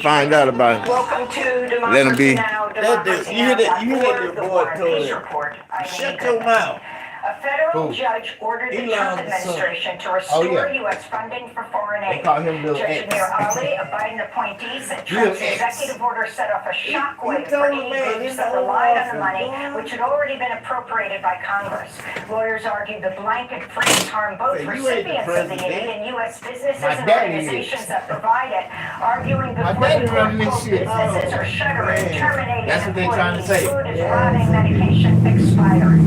find out about it. Welcome to Let him Democracy be. Now! You hear that? You hear that? Your boy told him. Shut your mouth. A federal Who? judge ordered the Trump Elon's son. administration to Oh, restore yeah. U.S. funding for foreign They aid. call him Little Judge X. Amir Ali, a Biden appointee, said Little Trump's X. executive order set off a shockwave for told aid me, groups it's that all relied on the awful, money, boy. which had already been appropriated by Congress. Lawyers argued the blanket freeze harmed both Say, you ain't the recipients of the president. aid and U.S. businesses My and daddy organizations is. that provide it, arguing My before daddy the running court, this quote, shit. businesses are shuttering, man. terminating That's what they trying to employees, say. food is Yes, rotting, indeed. medication expiring.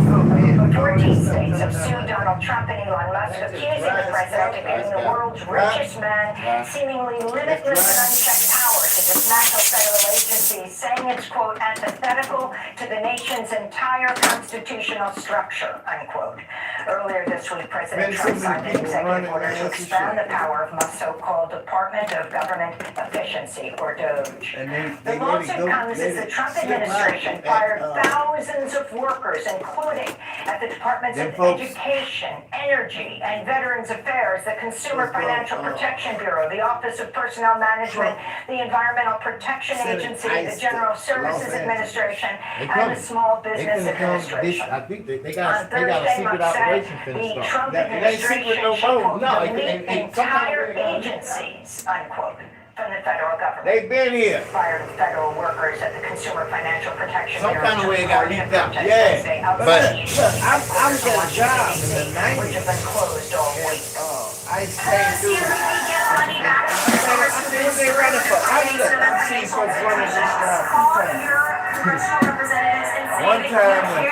Man, 14 states have sued Donald Trump and Elon Musk, accusing the president of giving the world's richest man seemingly limitless and unchecked power to dismantle federal agencies, saying it's, quote, antithetical to the nation's entire constitutional structure, unquote. Earlier this week, President Trump signed an executive order to expand the power of Musk's so-called Department of Government Efficiency, or DOGE. The lawsuit comes as the Trump administration fired thousands of workers, including at the Departments of Education, Energy, and Veterans Affairs, the Consumer Financial Protection Bureau, the Office of Personnel Management, the Environmental Protection Agency, the General Services Administration, and the Small Business Administration. I think they On got a Thursday, secret Musk said operation finna the start. Trump That ain't secret administration no should, more. quote, No, delete entire agencies, unquote, from the federal government. They been here. Fired federal workers at the Consumer Financial Protection Some Bureau kind of way it got leaked out. Yeah, but I'm got a job in the which 90s. have been closed all week. Ice cream dude. They running for. I've seen folks running this job 2 times. One time when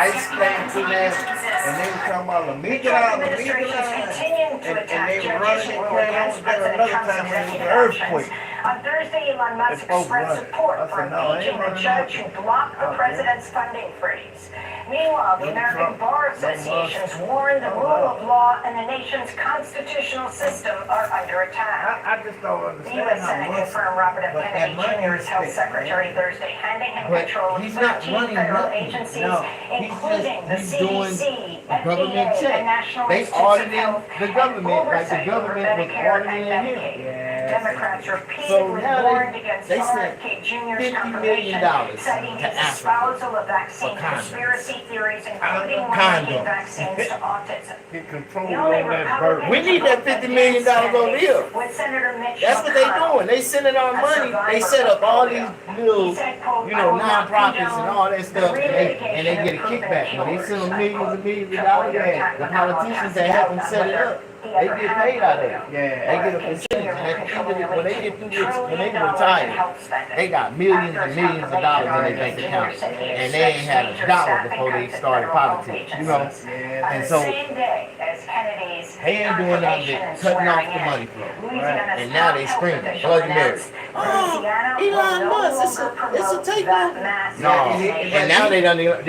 ICE came to that, and they were talking about Trump administration is continuing to and attack they were judges running who and rule carrying on. against Then President another Trump's time when it was an executive actions. earthquake. On Thursday, Elon Musk They both expressed run. support I for said, no, I ain't impeaching the running judge out. who blocked the Okay. president's funding freeze. Meanwhile, the No American Trump. Bar No Association has Musk. warned the No rule Musk. of law and the nation's constitutional system are under attack. I just don't The understand U.S. how Senate much. confirmed Robert F. but Kennedy that money Jr. as is health spent, secretary man. Thursday, handing him But control of he's not 13 running federal nothing. agencies, No, including the he's doing CDC, a government FDA, check. and National They Institutes of auditing Health, the and government like the oversight over government was Medicare auditing and him. Medicaid. Yes. Democrats So repeatedly now warned against they John sent F. K. Jr.'s $50 confirmation, million citing to his Africa espousal of vaccine for condoms. conspiracy theories, including Condoms. linking vaccines to autism. Get control The only over that Republican bird. We need that $50 million over here. with Senator Mitch That's what they McConnell. doing. They sending our money. They set up all these little, nonprofits and all that stuff, and they get a kickback. But they send them millions and millions of dollars. The politicians that help them set it up, they get paid out of it. They get a percentage. And at the end of it, when they get through this, when they retire, they got millions and millions of dollars in their bank account, and they ain't had a dollar before they started politics. You know, and so they ain't doing nothing but cutting off the money flow. And now they screaming, Bloody Mary. Oh, Elon Musk, it's a takeover. No, and now they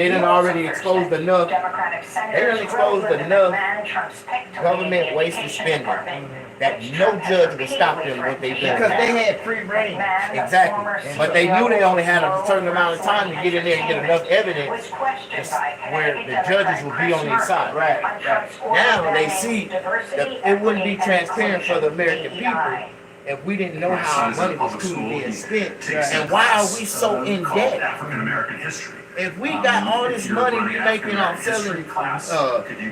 done already exposed enough. They done exposed enough government wasted spending that no judge would stop them what they did. Because they had free reign. Exactly. But they knew they only had a certain amount of time to get in there and get enough evidence where the judges would be on their side. Right. Now they see that it wouldn't be transparent for the American people if we didn't know how our money was truly being spent. And why are we so in debt? African American history. If we got all this money we making off selling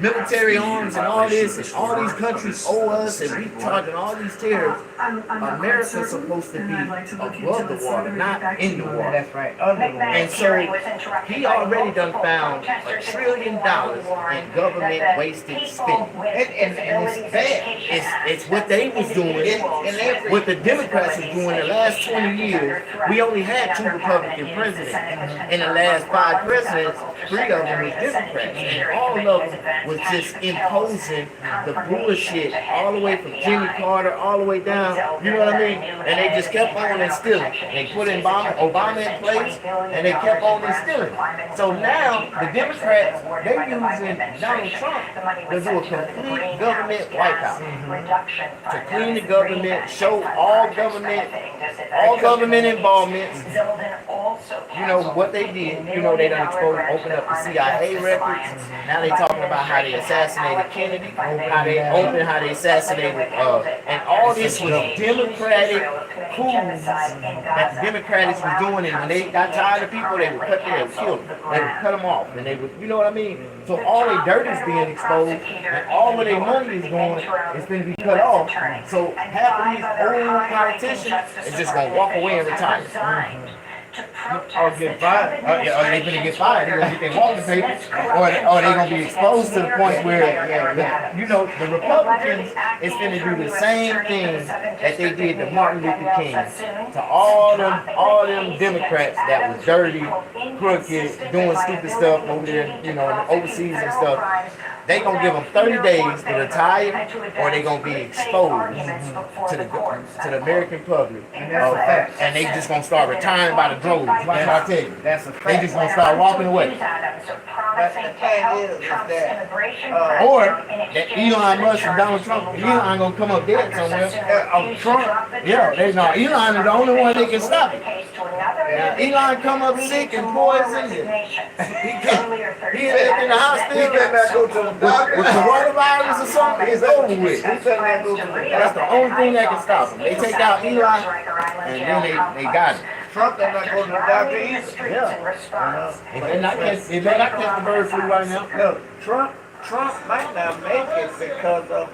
military arms and all this, and all these countries owe us, and we charging all these tariffs, America's supposed to be above the water, not in the water. That's right. And so he already done found $1 trillion in government wasted spending. And it's bad. It's what they was doing, what the Democrats was doing the last 20 years. We only had 2 Republican presidents. In the last 5 presidents, 3 of them was Democrats. And all of them was just imposing the bullshit all the way from Jimmy Carter all the way down. You know what I mean? And they just kept on instilling. They put Obama in place, and they kept on instilling. So now the Democrats, they're using Donald Trump to do a complete government wipeout, to clean the government, show all government involvement. You know what they did. you know, they done opened up the CIA records. Now they talking about how they assassinated Kennedy, how they assassinated, and all this was Democratic coups that the Democrats was doing, and when they got tired of people, they would kill them, they would cut them off, and they would, you know what I mean? So all their dirt is being exposed, and all of their money is going, it's going to be cut off. So half of these old politicians is just going to walk away and retire. Or get fired. Or they gonna get fired. They're gonna get their walking papers, or they gonna be exposed to the point where, you know, the Republicans is gonna do the same thing that they did to Martin Luther King, to all them Democrats that was dirty, crooked, doing stupid stuff over there, you know, overseas and stuff. They gonna give them 30 days to retire, or they gonna be exposed to the American public, and they just gonna start retiring by the droves. That's what I tell you. That's a fact. They just gonna start walking away. But the thing is that, Or that Elon Musk and Donald Trump, Elon gonna come up dead somewhere. Trump, Yeah, Elon is the only one that can stop it. Now, Elon come up sick and poisoned, he ended up in the he hospital better not go to the doctor. with coronavirus or something. It's over with. He better not go to the That's doctor. the only thing that can stop him. They take out Elon, and then they got it. Trump better not go to the doctor either. Yeah. If they not catch the bird flu right now. No, Trump might not make it because of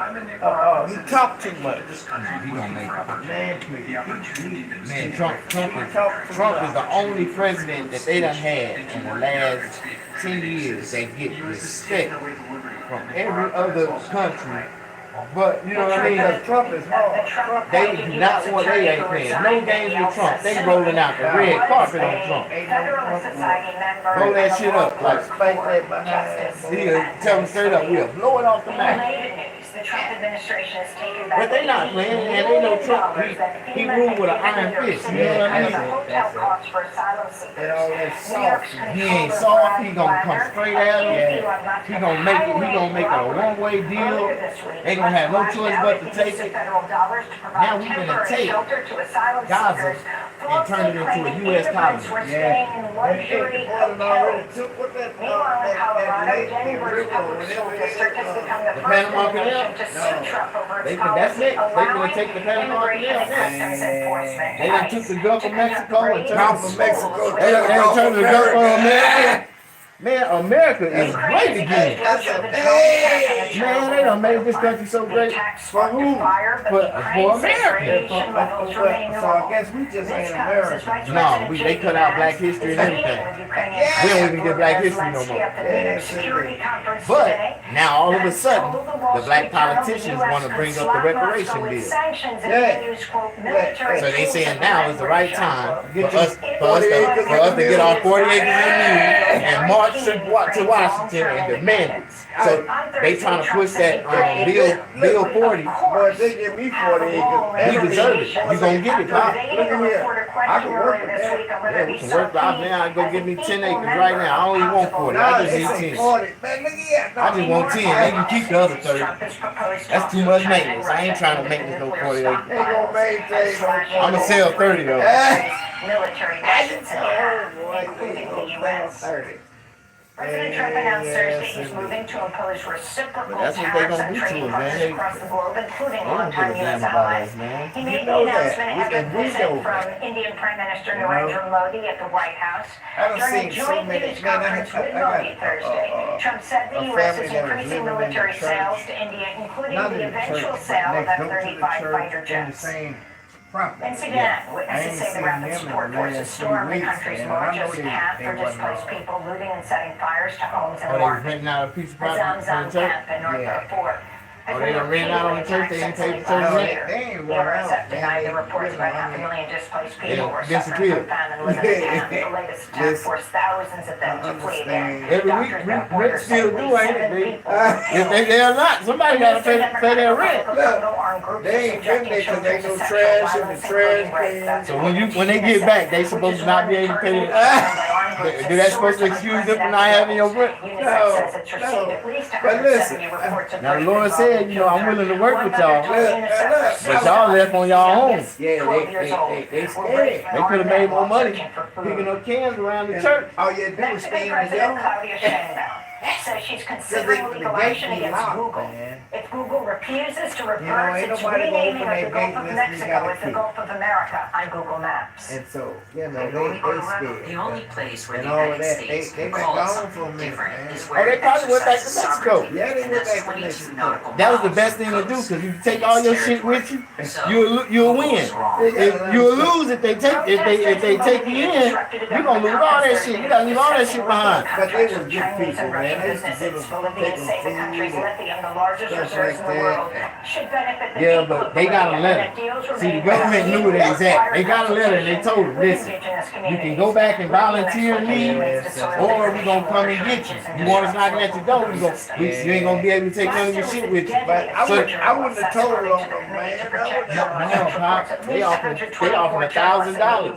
he talked too much. He gonna make it. Man, please. Man, Trump is the only president that they done had in the last 10 years that get respect from every other country. But, you know what I mean? Because Trump is hard. They do not want, they ain't playing no games with Trump. They rolling out the red carpet on Trump. Blow that shit up. Like, Spike that behind. he'll tell them straight up, we'll blow it off the map. The Trump administration has taken But they not playing, and they know Trump, he ruled with an iron fist, you know what I mean? Hotel costs for asylum seekers. And all that sauce. He ain't soft, he gonna come straight at him. He gonna make it a one-way deal. They gonna have no choice but to take it. Now we gonna take Gaza and turn it into a U.S. colony. Yeah. Already took what that The Panama Canal? That's it. They gonna take the Panama Canal next. They done took the Gulf of Mexico and turned Gulf of Mexico. They done turned the Gulf of America. Man, America is great again. Man, they done made this country so great. For who? For America. So I guess we just ain't American. No, they cut out black history and everything. We don't even get black history no more. But now all of a sudden, the black politicians want to bring up the reparation bill. So they saying now is the right time for us to get our 40 acres and march to Washington and demand it. So they trying to push that bill 40. Boy, if they give me 40 acres, You deserve it. You gonna get it, Pop. Look at here. I can work with that. Yeah, we can work out now. I go give me 10 acres right now. I don't even want 40. I just need 10. 40. Man, look here. I just want 10. They can keep the other 30. That's too much maintenance. I ain't trying to maintenance no 40 acres. They gonna maintain I'm gonna sell 30 though. Military bases in Iraq, including the U.S. 30. President Trump announced Thursday he's moving to impose reciprocal That's what they tariffs gonna on do to trading us, man. partners across the globe, including They don't longtime give a damn U.S. about allies. us, man. He You made the know that. announcement after a We visit know from that. Indian Prime Minister You know? Narendra Modi at the White House. I done During a seen so joint many- news man, I conference got- with I got, Modi Thursday, Trump said the a U.S. family is that was increasing living in the military church. sales to India, including Not the in the eventual church, sale of but next door to the F-35 fighter church in the jets. same property. In Sudan, I witnesses ain't say the seen rapid them support in the forces last stormed the 3 weeks, country's man. I know largest camp they for displaced wasn't people, looting and setting fires to homes in Oh, the they was market. renting out a piece of The property for Zamzam the church? camp in North Yeah. Darfur. Oh, they done ran out on the church, they ain't paid the church No, rent? they ain't The run RSF out. denied the They reports about really 500,000 displaced They people done were suffering disappeared. from famine within the camp. The latest attack Listen, forced thousands of them to flee again. understand. Every week, Doctors rent reporters say still at do, least ain't 7 it? people If they are not, somebody gotta pay their rent. They ain't been there 'cause they no trash in the trash can. So when they get back, they supposed to not be able to pay their Do that supposed to excuse them for not having your rent? UNICEF says it's received at least But listen, 170 reports of Now the Lord said, you know, I'm willing to work with y'all. UNICEF But y'all left on y'all own. Yeah, 12 years old. they scared. They could have made more money picking up cans around the church. All you had to do was Mexican stay in the President yard. Claudia Sheinbaum says she's considering legal action against Google man. if Google refuses to ain't reverse its nobody gonna renaming open of that the Gulf gate of unless we Mexico got a as the key. Gulf of America on Google Maps. And so, you know, they The scared. only place where And the all of United that, States they can been call it gone for a something minute, different man. is Oh, where they it probably went back to exercises Mexico. sovereignty. Yeah, they And went that's back to 22 Mexico. nautical That was the miles best from thing the to do, coast. because you take all your shit with you, So, you'll win. You'll lose if they take you in. You're gonna lose all that shit. You gotta leave all that shit behind. But they were good Chinese people, and man. Russian They used to give businesses, them, Bolivia take and say the them country's food. lithium, the largest stuff reserves in like the world, that. should benefit the Yeah, people but of they got a Bolivia, letter. and that deals See, the remain government knew where they was at. They got a letter and they told them, with listen, indigenous you can go back and volunteer and leave, or we gonna come and get you. You want us knocking at your door, you ain't gonna be able to take none of your shit with you. But I So- wouldn't have told them, man. No, Pop, they offering $1,000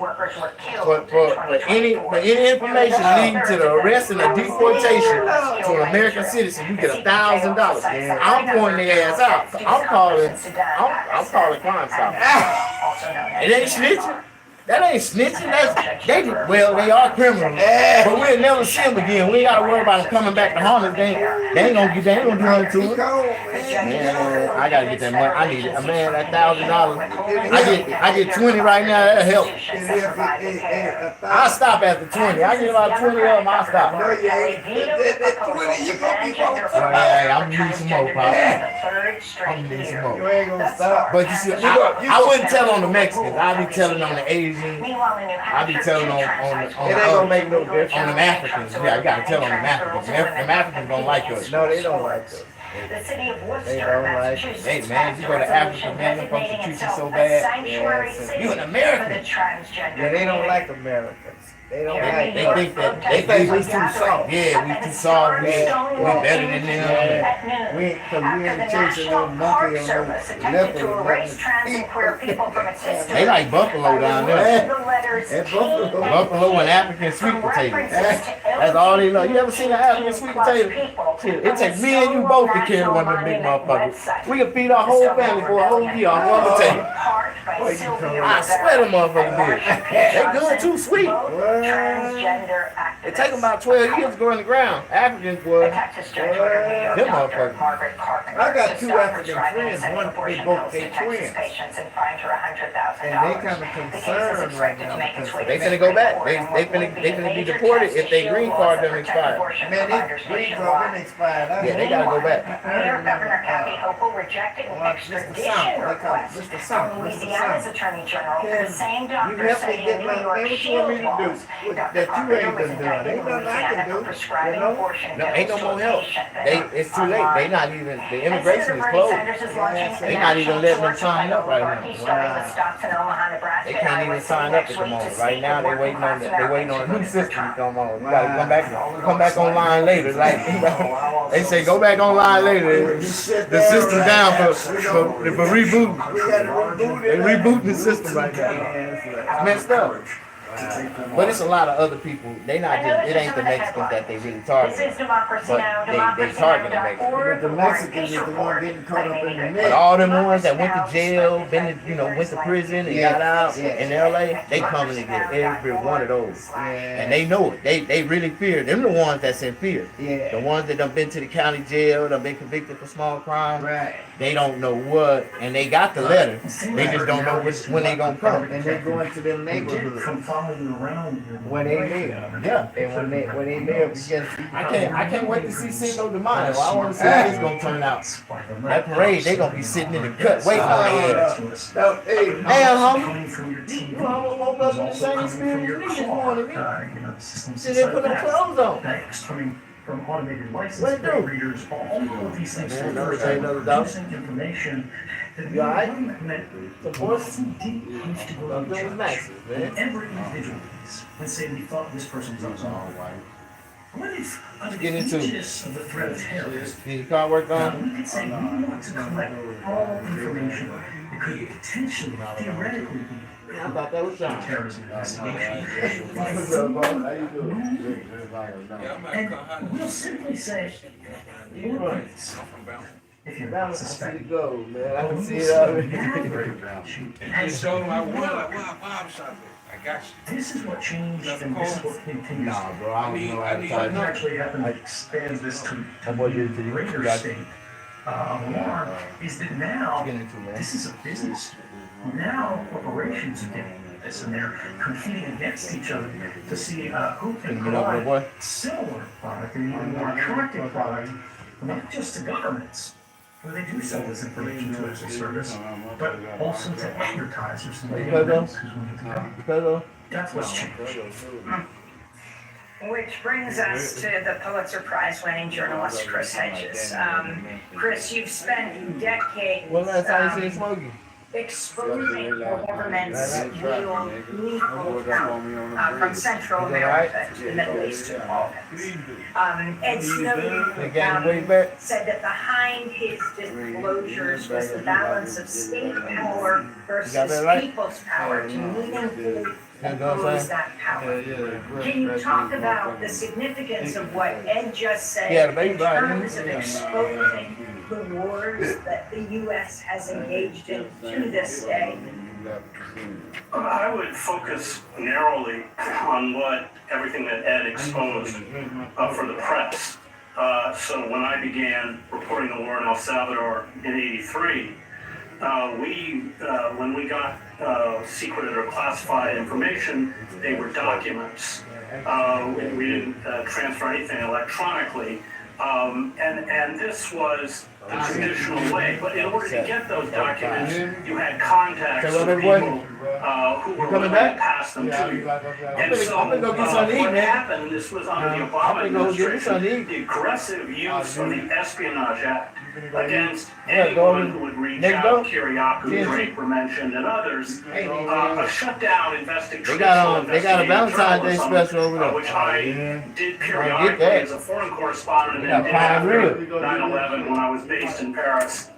for any information leading to the arrest and the deportation to an American citizen. You get $1,000. I'm pointing their ass out. I'm calling Crime Stop. It ain't snitching. That ain't snitching. They are criminals, but we'll never see them again. We ain't gotta worry about them coming back to harm us. They ain't gonna do nothing to us. Man, I gotta get that money. I need it. Man, that $1,000. I get 20 right now. That'll help. I'll stop after 20. I get about 20 of them. I'll stop. No, you ain't. That 20, you gonna be broke. Hey, I'm gonna need some more, Pop. I'm gonna need some more. You ain't gonna stop. But you see, I wouldn't tell on the Mexicans. I'd be telling on the Asians. I be telling on It ain't gonna make no difference. on them Africans. Yeah, you gotta tell on them Africans. Them Africans don't like us. No, they don't like us. The city of Worcester, They don't like Massachusetts, Hey, man, you go to Africa, man, them folks will treat you so bad. sanctuary Yeah, city you an for American. the transgender Yeah, they don't community. like Americans. They don't They like They us. think that They think we too soft. Yeah, we too soft. We better than them. Yeah. We ain't, cause we ain't chasing no monkey or no leopard to or erase trans and queer nothing. people from its history. They like buffalo down there. The letters And T buffalo. Buffalo and African sweet potatoes. That's all they know. You ever seen an African sweet potato? Shit, it takes me and you both to carry one of them big motherfuckers. We can feed our whole family for a whole year on one potato. I swear them motherfuckers did. They good too, sweet. Transgender activists. It take them about 12 years to grow in the ground. Africans was. Texas judge ordered New York Them doctor motherfuckers. Margaret Carpenter I got to two stop African prescribing friends. and One, sending abortion they both pills to they Texas twins. patients and fined her $100,000. And they kinda The case is concerned right expected now to make its because way They to finna go back. They finna be deported if they green card them expired. Man, they green card been expired. Yeah, they gotta go back. New York Governor Kathy Hochul rejected an Mr. extradition South, they call it request Mr. South, from Mr. Louisiana's South. Attorney General for the same You doctor help me citing get New my, man, York what you want shield me to do? laws. What- Dr. That you Carpenter ain't was been doing. indicted Ain't in nothing I Louisiana can for do, prescribing you know? abortion No, pills ain't no to more a help. patient that It's too late. They not even, the immigration is Bernie closed. Sanders is launching a They not even national letting them tour to sign up right Oligarchy, now. starting with stops in Omaha, Nebraska, They and can't Iowa even City sign up next at the week to moment. speak Right now, with they waiting on working-class they waiting on a new Americans system to come on. You gotta Wow. come back online later. Like they say, go back online later. The system down for rebooting. We gotta reboot They it. rebooting the system right now. Yeah, It's messed up. But it's a lot of other people. They not just, it ain't the Mexicans that they really This target. is Democracy But Now! they target the DemocracyNow.org. The Mexicans is the one getting caught up in the But mix. all them ones that went to jail, went to prison and got out in LA, they coming to get every one of those. And they know it. They really fear. Them the ones that's in fear. Yeah. The ones that done been to the county jail, done been convicted for small crimes. Right. They don't know what, and they got the letter. They just don't know when they gonna come. And they go into them neighborhoods where they live. Yeah. And when they live, against I can't wait to see Cinco de Mayo. I want to see how it's gonna turn out. That parade, they gonna be sitting in the cut waiting on their ass. No, hey, Damn, homie. You almost woke up in the same spirit as me this morning. Shit, they put them clothes on. From automated license What it do? plate readers, all of these things Man, are another dollar. producing information that You all right? the boys? deep used to go to Those church. Maxes, man. Every individual is. Let's say we thought this person was on his own. What if, under Get the into it. aegis of the threat of terrorism, Did your car work on? we could say we want to collect all information that could potentially, theoretically be I thought that was Sean. terrorism investigation. What's up, bro? How you doing? And we'll simply say, look, if you're I see suspected. it go, man. I can see it already. And So I so, won, like, wow, Bob shot it. I got you. this is what changed and this is what continues. Nah, bro, I don't know how to What type. actually happened to expand this to What did you greater got? state alarm is that now Get into, man. this is a business. Now corporations are getting into this and they're competing against each other to see who can Can you get up there, boy? provide similar product and even more attractive product, not just to governments, where they do sell this information to as a service, but also to advertisers and anyone else who's willing to pay. Because of That's what's changed. Which brings us to the Pulitzer Prize winning journalist Chris Hedges. Chris, you've spent decades well, that's how you say Smokey. exposing the government's real lethal power from Central America to the Middle East to the Balkans. Ed Snowden They got way back. said that behind his disclosures was the balance of state power versus people's power to meaningfully oppose that power. Can you talk about the significance of what Ed just said in terms of exposing the wars that the U.S. has engaged in to this day? I would focus narrowly on everything that Ed exposed for the press. So when I began reporting the war in El Salvador in '83, when we got secreted or classified information, they were documents. We didn't transfer anything electronically. And this was the traditional way, but in order to get those documents, you had contacts with people who were willing to pass them to you. And so what happened, this was under the Obama administration, the aggressive use of the Espionage Act against anyone who would reach out, Kiriakou, Drake were mentioned, and others, a shutdown investigation. They got a Valentine's Day special over there. Which I did periodically as a foreign correspondent and did Prime after Rib. 9/11 when I was based in Paris.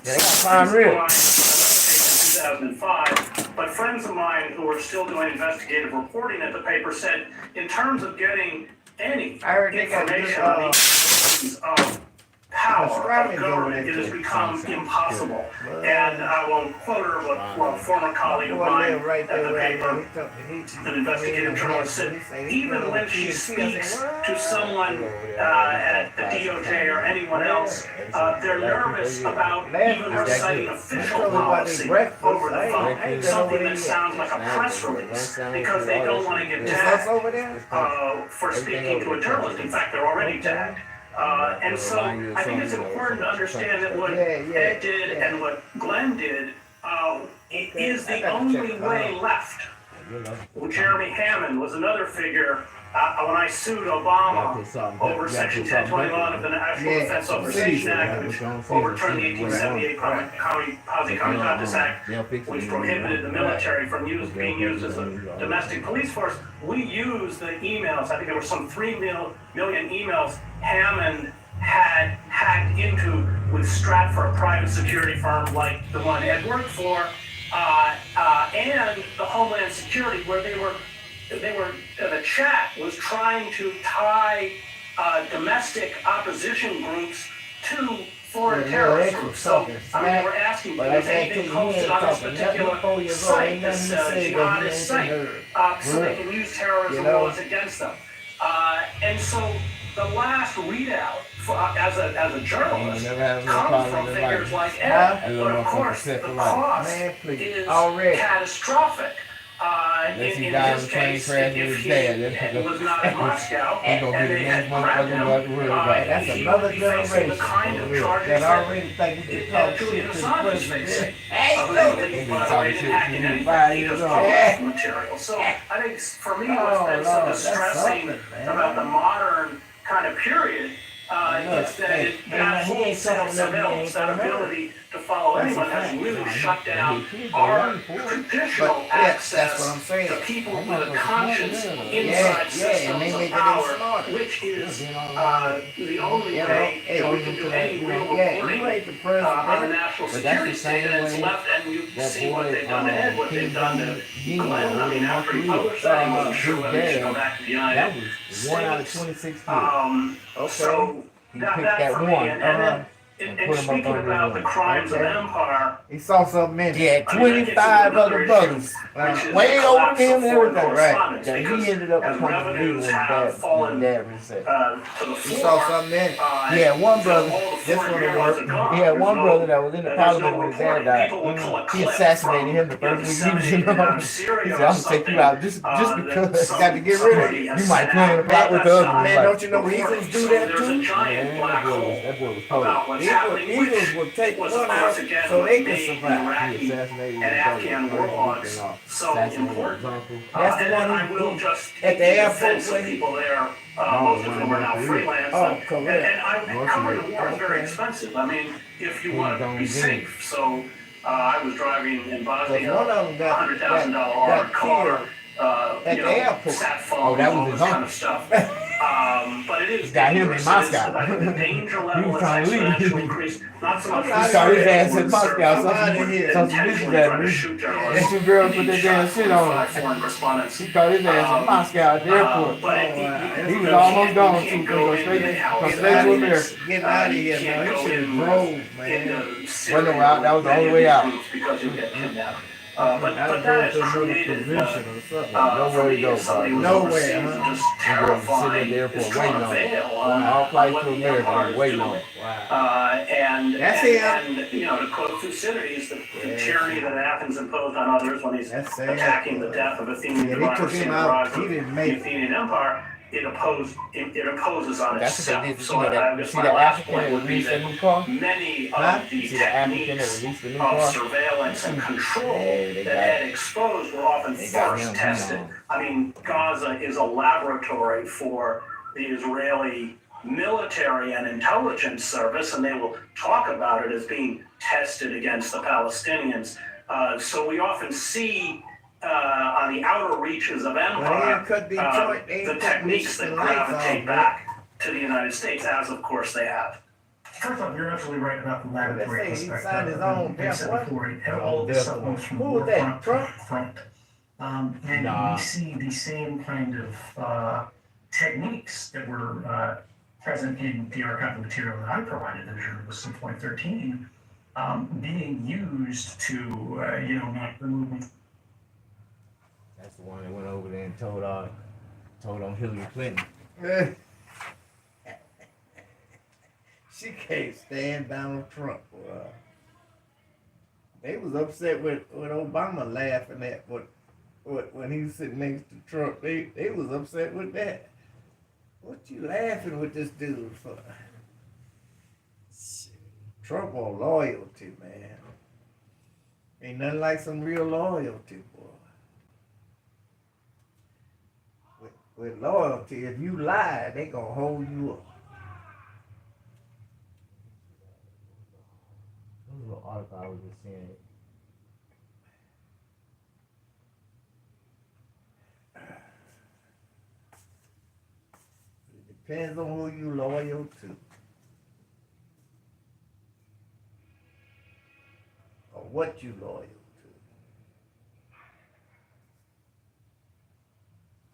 They got Prime Rib. 2005, but friends of mine who were still doing investigative reporting at the paper said, in terms of getting any information on the issues of power of government, it has become impossible. And I won't quote her, but a former colleague of mine at the paper, an investigative journalist, said, even when she speaks to someone at the DOJ or anyone else, they're nervous about even reciting official policy over the phone, something that sounds like a press release, because they don't want to get tagged for speaking to a journalist. In fact, they're already tagged. And so I think it's important to understand that what Ed did and what Glenn did is the only way left. Jeremy Hammond was another figure. When I sued Obama over Section 1021 of the National Defense Authorization Act, which overturned the 1878 Quasi-Comitatus Act, which prohibited the military from being used as a domestic police force, we used the emails. I think there were some 3 million emails Hammond had hacked into with Stratfor, a private security firm like the one Ed worked for, and the Homeland Security, where the chat was trying to tie domestic opposition groups to foreign terrorist groups. So, I mean, we're asking, was anything posted on this particular site, this jihadist site, so they can use terrorism laws against them? And so the last readout as a journalist comes from figures like Ed, but of course the cost is catastrophic. In his case, if he was not in Moscow and they had grabbed him, he would be facing the kind of charges that Julian Assange is facing. Violated hacking anything, he does publish material. So I think for me what's been so distressing about the modern kind of period is that that whole self-surveillance, that ability to follow anyone has really shut down our traditional But yes, that's access what I'm saying. to people Them with a motherfuckers conscience smarter than us. inside Yeah, and they systems of make it power, smarter. which is Yeah, being all the only you know, way hey, that we we can went do to that, any you real know, yeah, reporting you ain't the on the president, national but that's security the state, same and it's way left, and you that see what boy, they've done to Ed, what King they've done to Jong-un, Glenn. I mean, North after he Korea, published that, he wasn't sure Big whether he should go Bear, back to the that United was 1 out of States. 26 kids. So Okay, he picked that that for one, me, and then and and put him up speaking under about the one. crimes of Okay. empire, He saw something in it. He had I mean, that gets into 25 another other issue, brothers, which is way the older collapse than him of and foreign everything. Right. correspondence, That because he ended up as becoming the leader revenues when have fallen dad reset. to the He floor, saw something in it. He had one brother, this one to work. He had one brother that was in the parliament when his dad died. He assassinated him the first week he was in office. He said, I'm gonna take you out just because. Got to get rid of you. You might play about with the other one. Man, don't you know Eagles do that too? Man, that boy was total. Eagles will take one out so they can survive. He assassinated his Afghan brother. warlords so important. That's the one I will who just at the airport some people there, most of whom are now freelance. Oh, and covering the war is very expensive. I mean, if you want to be safe. So I was driving in Bosnia, one of them got $100,000 armored car. at the airport. Sat phone, that all was his this kind uncle. of stuff. But it is Got him in dangerous. Moscow. I think the danger He level was has trying to leave. exponentially increased. Not so much He got his ass in Moscow. intentionally Some trying bitches to shoot and journalists. two girls put their damn shit on him. Foreign correspondents. He got his ass in Moscow at the airport. But He was almost gone too. Go straight to America. Get out of here, man. He should have drove, man. Wasn't no out. That was the only way out. Because you get kidnapped. But that has created Nowhere to go, bro. Nowhere, huh? Just Sitting terrifying. at the airport It's waiting trying to on it. fail All flights what to the America, empire is waiting doing. on it. And you know, to quote Thucydides, the tyranny that Athens imposed on others when he's attacking the death of Athenian took him out. He didn't make the Athenian Empire, it imposes on That's what they did. itself. You So see that? I You guess see my that last African point that would be released a that new car? many Huh? of the You see the African that techniques released a new of car? surveillance and control they that got- had exposed were often they got first him, tested. I mean, Gaza is a laboratory for the Israeli military and intelligence service, and they will talk about it as being tested against the Palestinians. So we often see on the outer reaches of empire the techniques that gravitate back to the United States, as of course they have. First off, you're absolutely right about the laboratory He aspect. signed his own Like I said death before, all of this stuff comes from the Who was war that, front to Trump? front. And Nah. we see the same kind of techniques that were present in the archival material that I provided the journalists in 2013 being used to, not remove me. That's the one that went over there and told on Hillary Clinton. She can't stand Donald Trump. They was upset with Obama laughing at what when he was sitting next to Trump. They was upset with that. What you laughing with this dude for? Trump on loyalty, man. Ain't nothing like some real loyalty, boy. With loyalty, if you lie, they gonna hold you up. This was an article I was just seeing. It depends on who you loyal to. Or what you loyal to.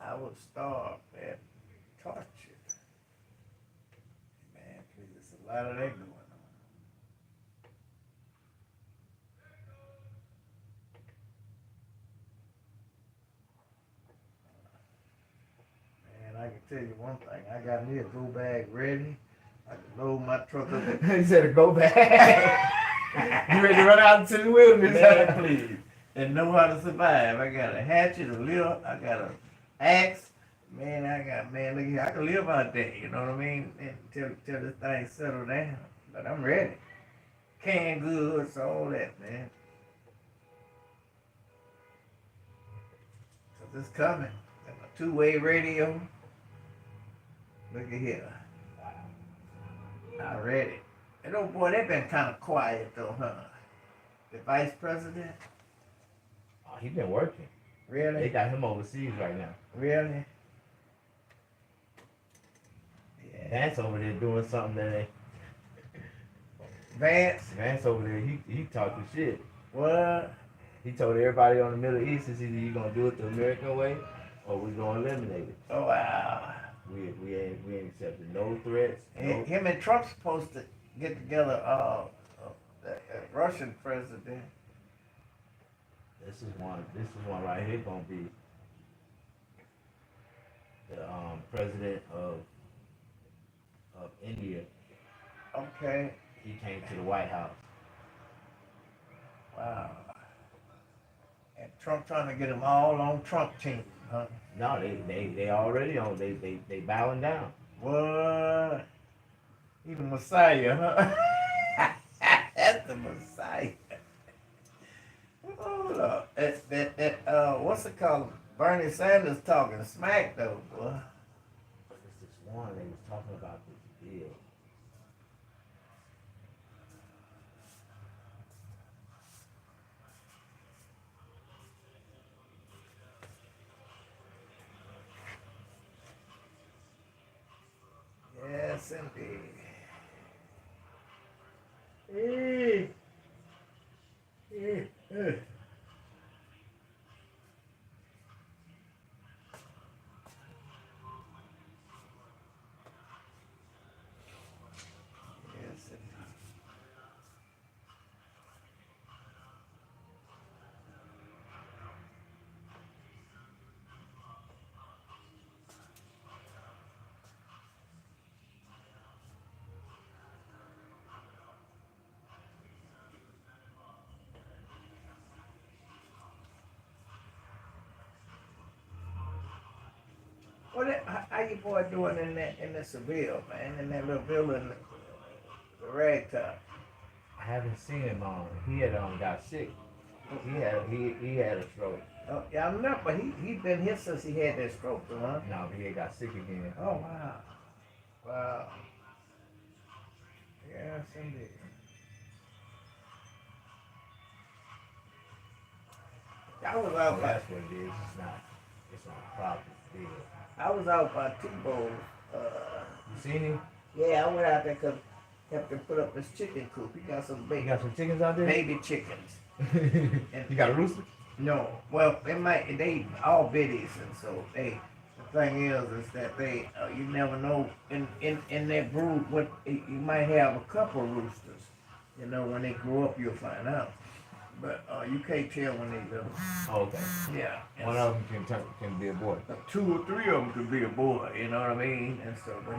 I was starved, man. Tortured. Man, please, there's a lot of that going on. I can tell you one thing. I got me a go bag ready. I can load my truck up. He said a go bag. You ready to run out into the wilderness? Man, please. And know how to survive. I got a hatchet, a lil, I got an axe. Man, look here, I can live out there, you know what I mean? Until this thing settle down. But I'm ready. Canned goods, all that, man. Cause it's coming. Got my two-way radio. Look at here. I read it. And oh boy, they been kind of quiet though, huh? The vice president? Oh, he been working. They Really? got him overseas right now. Really? Yeah. Vance over there doing something that ain't. Vance? Over there, he talking shit. What? He told everybody on the Middle East is either you gonna do it the American way or we gonna eliminate it. Oh wow. We ain't accepting no threats. No. Him and Trump's supposed to get together. The Russian president. This is one right here gonna be the president of India. Okay. He came to the White House. Wow. And Trump trying to get them all on Trump team, huh? No, they already on. They bowing down. What? He the Messiah, huh? That's the Messiah. Hold up. What's it called? Bernie Sanders talking smack though, boy. It's this one they was talking about this bill. Yes, indeed. Yes, indeed. How you boy doing in the Seville, man? In that little building, the ragtop. I haven't seen him on. He had got sick. He had a stroke. Oh, yeah, I'm not, but he been here since he had that stroke, though, huh? No, but he had got sick again. Oh wow, wow. Yes, indeed. I was out by That's what it is. It's not a problem. Deal. I was out by T-Bowls. You seen him? Yeah, I went out there because helped him put up his chicken coop. He got some You baby, got some chickens out there? baby chickens. You got a rooster? No, well, they all biddies, and so the thing is that they, you never know in that brood what you might have a couple roosters. You know, when they grow up, you'll find out. But you can't tell when they little. Oh, okay. Yeah. And One of them can be a boy. 2 or 3 of them could be a boy, you know what I mean? And so, but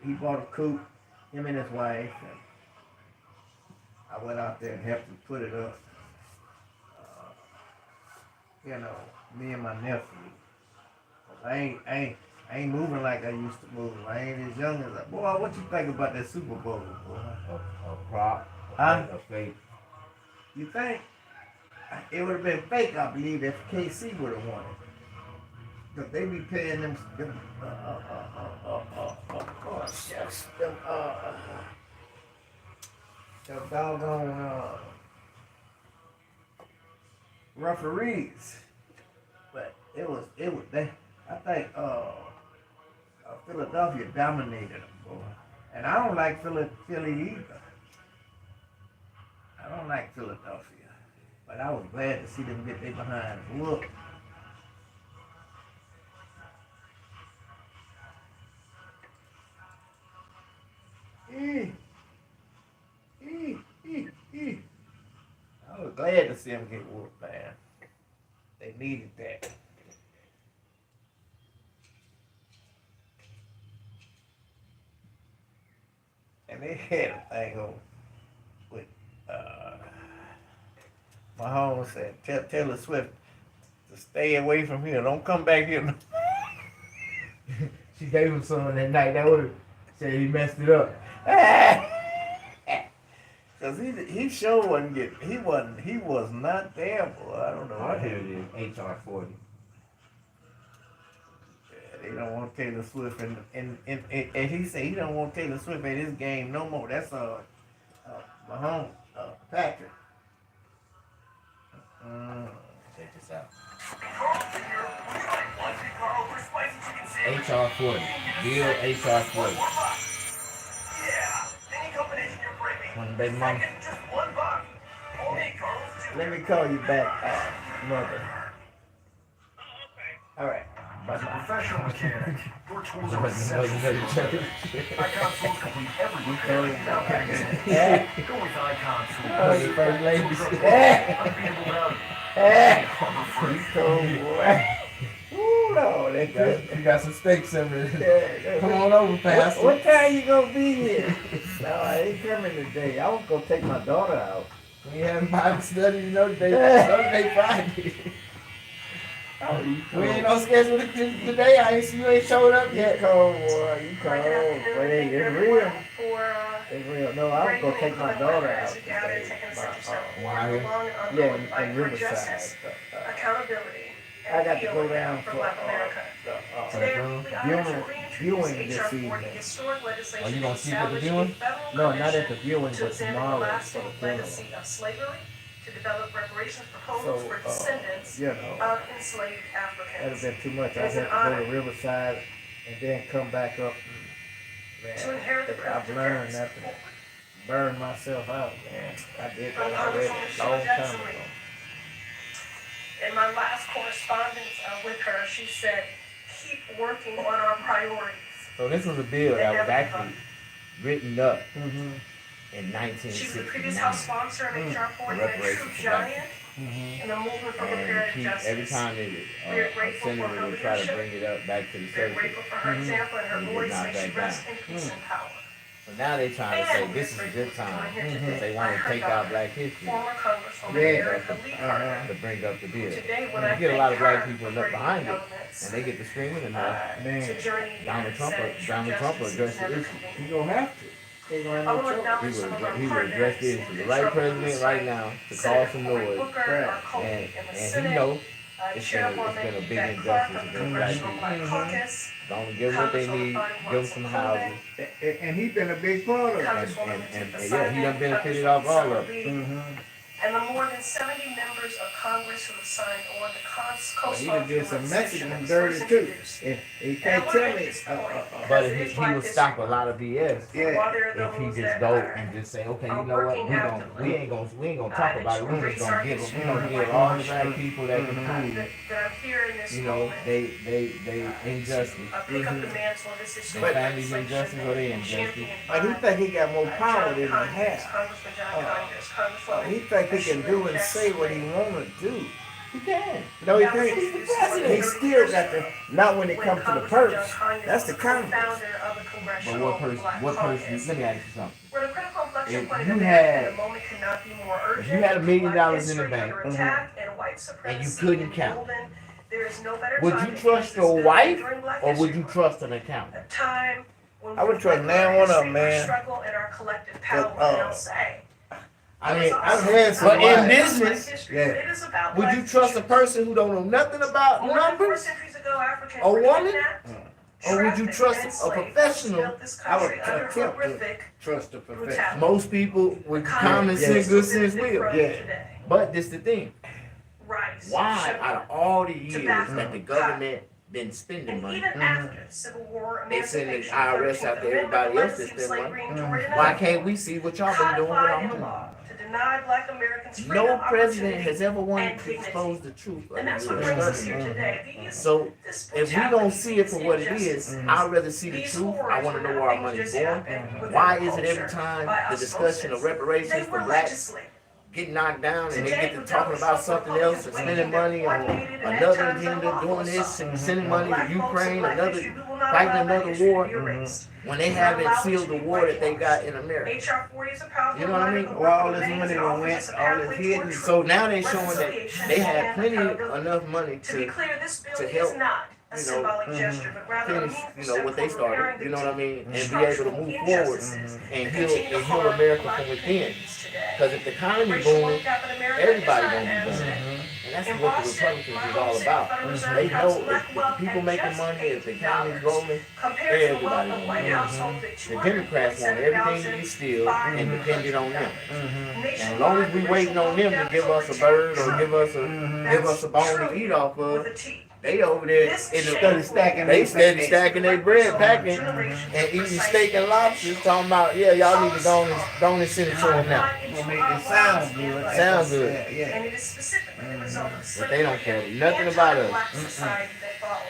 he bought a coop, him and his wife, and I went out there and helped him put it up. You know, me and my nephew. I ain't moving like I used to move. I ain't as young as boy. What you think about that Super Bowl, boy? A prop. Huh? A fake. You think it would have been fake? I believe if KC would have won it. Cause they be paying them shucks, them doggone referees. But it was they. I think Philadelphia dominated them, boy. And I don't like Philly either. I don't like Philadelphia, but I was glad to see them get their behinds whooped. I was glad to see them get whooped, man. They needed that. And they had a thing on with Mahomes said, tell Taylor Swift to stay away from here. Don't come back here. She gave him some that night. That would have said he messed it up. Cause he sure wasn't getting. He was not there, boy. I don't know. Oh, here it is. HR 40. They don't want Taylor Swift and he said he don't want Taylor Swift at his game no more. That's Mahomes, Patrick. HR 40. Bill HR 40. One baby mama. Let me call you back, mother. All right. As a professional mechanic, your tools are essential for your life. Icon tools complete every repair. Yeah. Go with Icon Oh, tools. the first lady. Unbeatable value. You cold boy. Ooh, Lord, that's good. You got some steaks in there. Yeah, Come on over, Pastor. what time you gonna be here? No, I ain't coming today. I was gonna take my daughter out. We having Bible study, you know, Thursday, Friday. Oh, you We ain't cold. on schedule today. I ain't see you ain't showed up You yet. cold, boy. You cold. But hey, it's real. For, It's real. No, I was gonna take my daughter out today. Yeah, in Riverside. Accountability. I got to go down for for Black America. Today, we honor to viewing reintroduce this HR 40, evening. historic legislation Are you gonna that see it at the established viewing? a federal No, not at the commission viewing, to but examine the tomorrow for lasting the funeral. legacy of slavery, to develop reparations proposals So, for descendants you know, of enslaved that'd have Africans. been too much. I It's had an to go honor to Riverside and then come back up. to Man, inherit the I've privilege of learned parents. not to burn myself out, man. I did that I'm already Congresswoman a long Sheila time Jackson ago. Lee. In my last correspondence with her, she said, keep working on our priorities. So this was a bill that was actually written up Mm-hmm. in She was the previous House 1969. sponsor of HR 40, a Reparations true for black giant Mm-hmm. in the movement for And reparative keep, justice. every time they We are grateful for senator her would try to leadership. bring it up back to the We're surface. grateful for her example and her And get voice, knocked and she back rests down. in peace and power. So now they're trying to say this is a good time because they want to take out Black history Former Congresswoman Yeah. Erica Lee Carter. to bring up the bill. Today, when You I get a lot of thank black her people for left bringing behind the it, elements, and they get to screaming enough. Man. to journey Donald Trump will address the issue. You gonna have to. They gonna I have will no choice. acknowledge some of our He will address partners the in issue. The control right of the president right site. now to Senator cause some Cory noise, Booker, Right. our colleague in the and Senate, he know Chair it's been a big Beck Clark injustice of the against black Congressional people. Black Caucus, Don't give them what they need, give them some housing, And he been a big part of it. Congresswoman and yeah, he done benefited off all of it. Mm-hmm. and the more than 70 members of Congress who have signed on the He done did some legislation Mexican that was dirty first too. introduced. And he And I can't wanna tell make me. this point, But because it is he Black would History stop a Month. lot of BS. Yeah. While there are If he those just that go are and just say, okay, are you know what, working we actively, ain't gonna talk about it. We just gonna give them, we gonna give all the black people that can prove, that are here in this you know, moment. they injustice. Pick up the mantle of this Their historic families legislation injustice or they and injustice. champion But he by, think he got more power John than he Conyers, has. Congressman John Conyers, Congresswoman He think he can do and Jackson say what he Lee. wanna do. He can. No, he That was can't. introduced He still got the, not when it when comes to the Congressman John purse. Conyers That's the was Congress. co-founder of the But Congressional Black Caucus. let me ask you something. We're at a critical inflection If point in you America, had- and the moment could not be more urgent. If you had $1 million Black in the history bank, under attack and white supremacy couldn't in count, Golden, there is no better would time you to trust use your this wife during Black or would History you Month. trust an accountant? A time when I would we trust reflect neither our one of them, history, our man. struggle, and our collective power. But, And I'll say, I mean, I've had some but in wives. business, Yeah. it is about would you Black trust a history. person who don't know nothing about More than 4 numbers? centuries ago, Africans A were woman? kidnapped, Or would you trafficked, trust and a enslaved. professional? Built this I would country under attempt to horrific trust the profession. brutality. Most people with The common Congress sense, is good still sense benefit will. from Yeah. today. But this the thing. Rice, Why, sugar, out of all the years tobacco, that the government been spending and money, even after the Civil War, they send the emancipation, IRS 13th after Amendment, everybody the else to legacy of spend slavery money? endured in Why another can't form. we see what y'all been doing with our Codified into money? law to deny Black Americans freedom, No president opportunity, has ever wanted and to dignity. expose the truth of And that's the what U.S. brings us here government. today. These, So this if we brutality, don't see it for these what it injustices, is, I'd rather see the these truth. I horrors want to were know where our not money's things going. just happened within Why the is it every culture time by the discussion of osmosis. reparations They for were blacks legislated. get knocked down and they Today, get to without talking about the something Republican else and way spending that money on coordinated and at another times agenda, unlawful doing this assault and sending money Black to folks and Ukraine, Black another history, we will not fighting allow that another history to war be erased. when they We will not haven't allow it sealed to the be war that they got whitewashed. in America. HR 40 is a powerful You know what I mean? reminder Well, all of this what money remains done and went, offers us a all this pathway hidden. toward So now they showing that reconciliation they had and plenty accountability. enough money To be clear, this bill to is help, not a you know, symbolic gesture, but rather a finish, meaningful you know, step what they toward started, repairing you know what I mean, and be able to structural move forward injustices and that heal continue to harm America Black from within. communities today. Because if the economy Racial booming, wealth gap in America everybody is not gonna be an booming. accident. And that's In what the Boston, Republicans my is home all state, about. Federal Reserve They counts know Black if wealth the people at making just money, if the $8, economy's rolling, compared to the everybody wealth of gonna white be households at the Democrats want everything to be still and dependent on them. And as long as we waiting on them to give us a bird or give us a bone to eat off of, with a T. They over there in the Study stacking. they steady stacking their bread, packing, and eating steak and lobsters. Talking about, yeah, y'all need to go and send it to them now. Gonna make it sound good. Sound good. Yeah. And it is specifically the result of But they don't care nothing about us. anti-black society that followed.